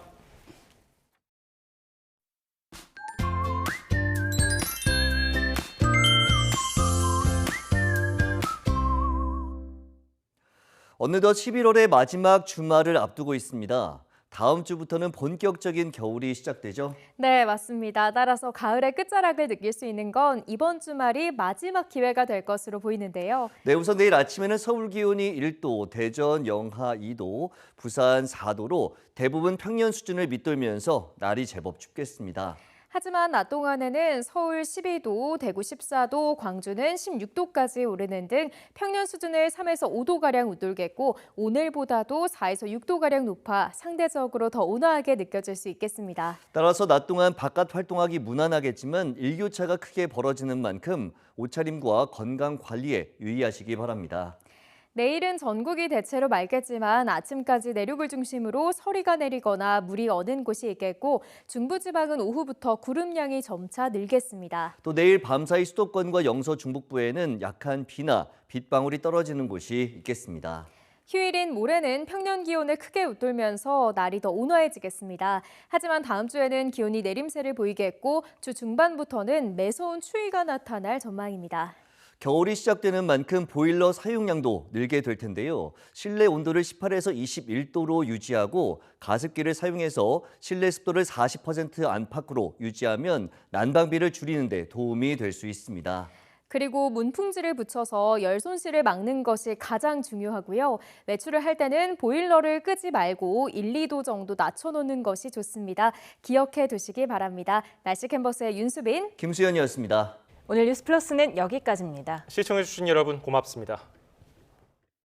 Speaker 4: 어느덧 11월의 마지막 주말을 앞두고 있습니다. 다음 주부터는 본격적인 겨울이 시작되죠?
Speaker 17: 네, 맞습니다. 따라서 가을의 끝자락을 느낄 수 있는 건 이번 주말이 마지막 기회가 될 것으로 보이는데요.
Speaker 4: 네, 우선 내일 아침에는 서울 기온이 1도, 대전 영하 2도, 부산 4도로 대부분 평년 수준을 밑돌면서 날이 제법 춥겠습니다.
Speaker 17: 하지만 낮 동안에는 서울 12도, 대구 14도, 광주는 16도까지 오르는 등 평년 수준을 3에서 5도가량 웃돌겠고, 오늘보다도 4에서 6도가량 높아 상대적으로 더 온화하게 느껴질 수 있겠습니다.
Speaker 4: 따라서 낮 동안 바깥 활동하기 무난하겠지만 일교차가 크게 벌어지는 만큼 옷차림과 건강 관리에 유의하시기 바랍니다.
Speaker 17: 내일은 전국이 대체로 맑겠지만 아침까지 내륙을 중심으로 서리가 내리거나 물이 어는 곳이 있겠고, 중부지방은 오후부터 구름량이 점차 늘겠습니다.
Speaker 4: 또 내일 밤사이 수도권과 영서 중북부에는 약한 비나 빗방울이 떨어지는 곳이 있겠습니다.
Speaker 17: 휴일인 모레는 평년 기온을 크게 웃돌면서 날이 더 온화해지겠습니다. 하지만 다음 주에는 기온이 내림세를 보이겠고, 주 중반부터는 매서운 추위가 나타날 전망입니다.
Speaker 4: 겨울이 시작되는 만큼 보일러 사용량도 늘게 될 텐데요. 실내 온도를 18에서 21도로 유지하고 가습기를 사용해서 실내 습도를 40% 안팎으로 유지하면 난방비를 줄이는 데 도움이 될 수 있습니다.
Speaker 17: 그리고 문풍지를 붙여서 열 손실을 막는 것이 가장 중요하고요. 외출을 할 때는 보일러를 끄지 말고 1, 2도 정도 낮춰놓는 것이 좋습니다. 기억해 두시기 바랍니다. 날씨 캔버스의 윤수빈,
Speaker 4: 김수현이었습니다.
Speaker 1: 오늘 뉴스 플러스는 여기까지입니다.
Speaker 2: 시청해주신 여러분 고맙습니다.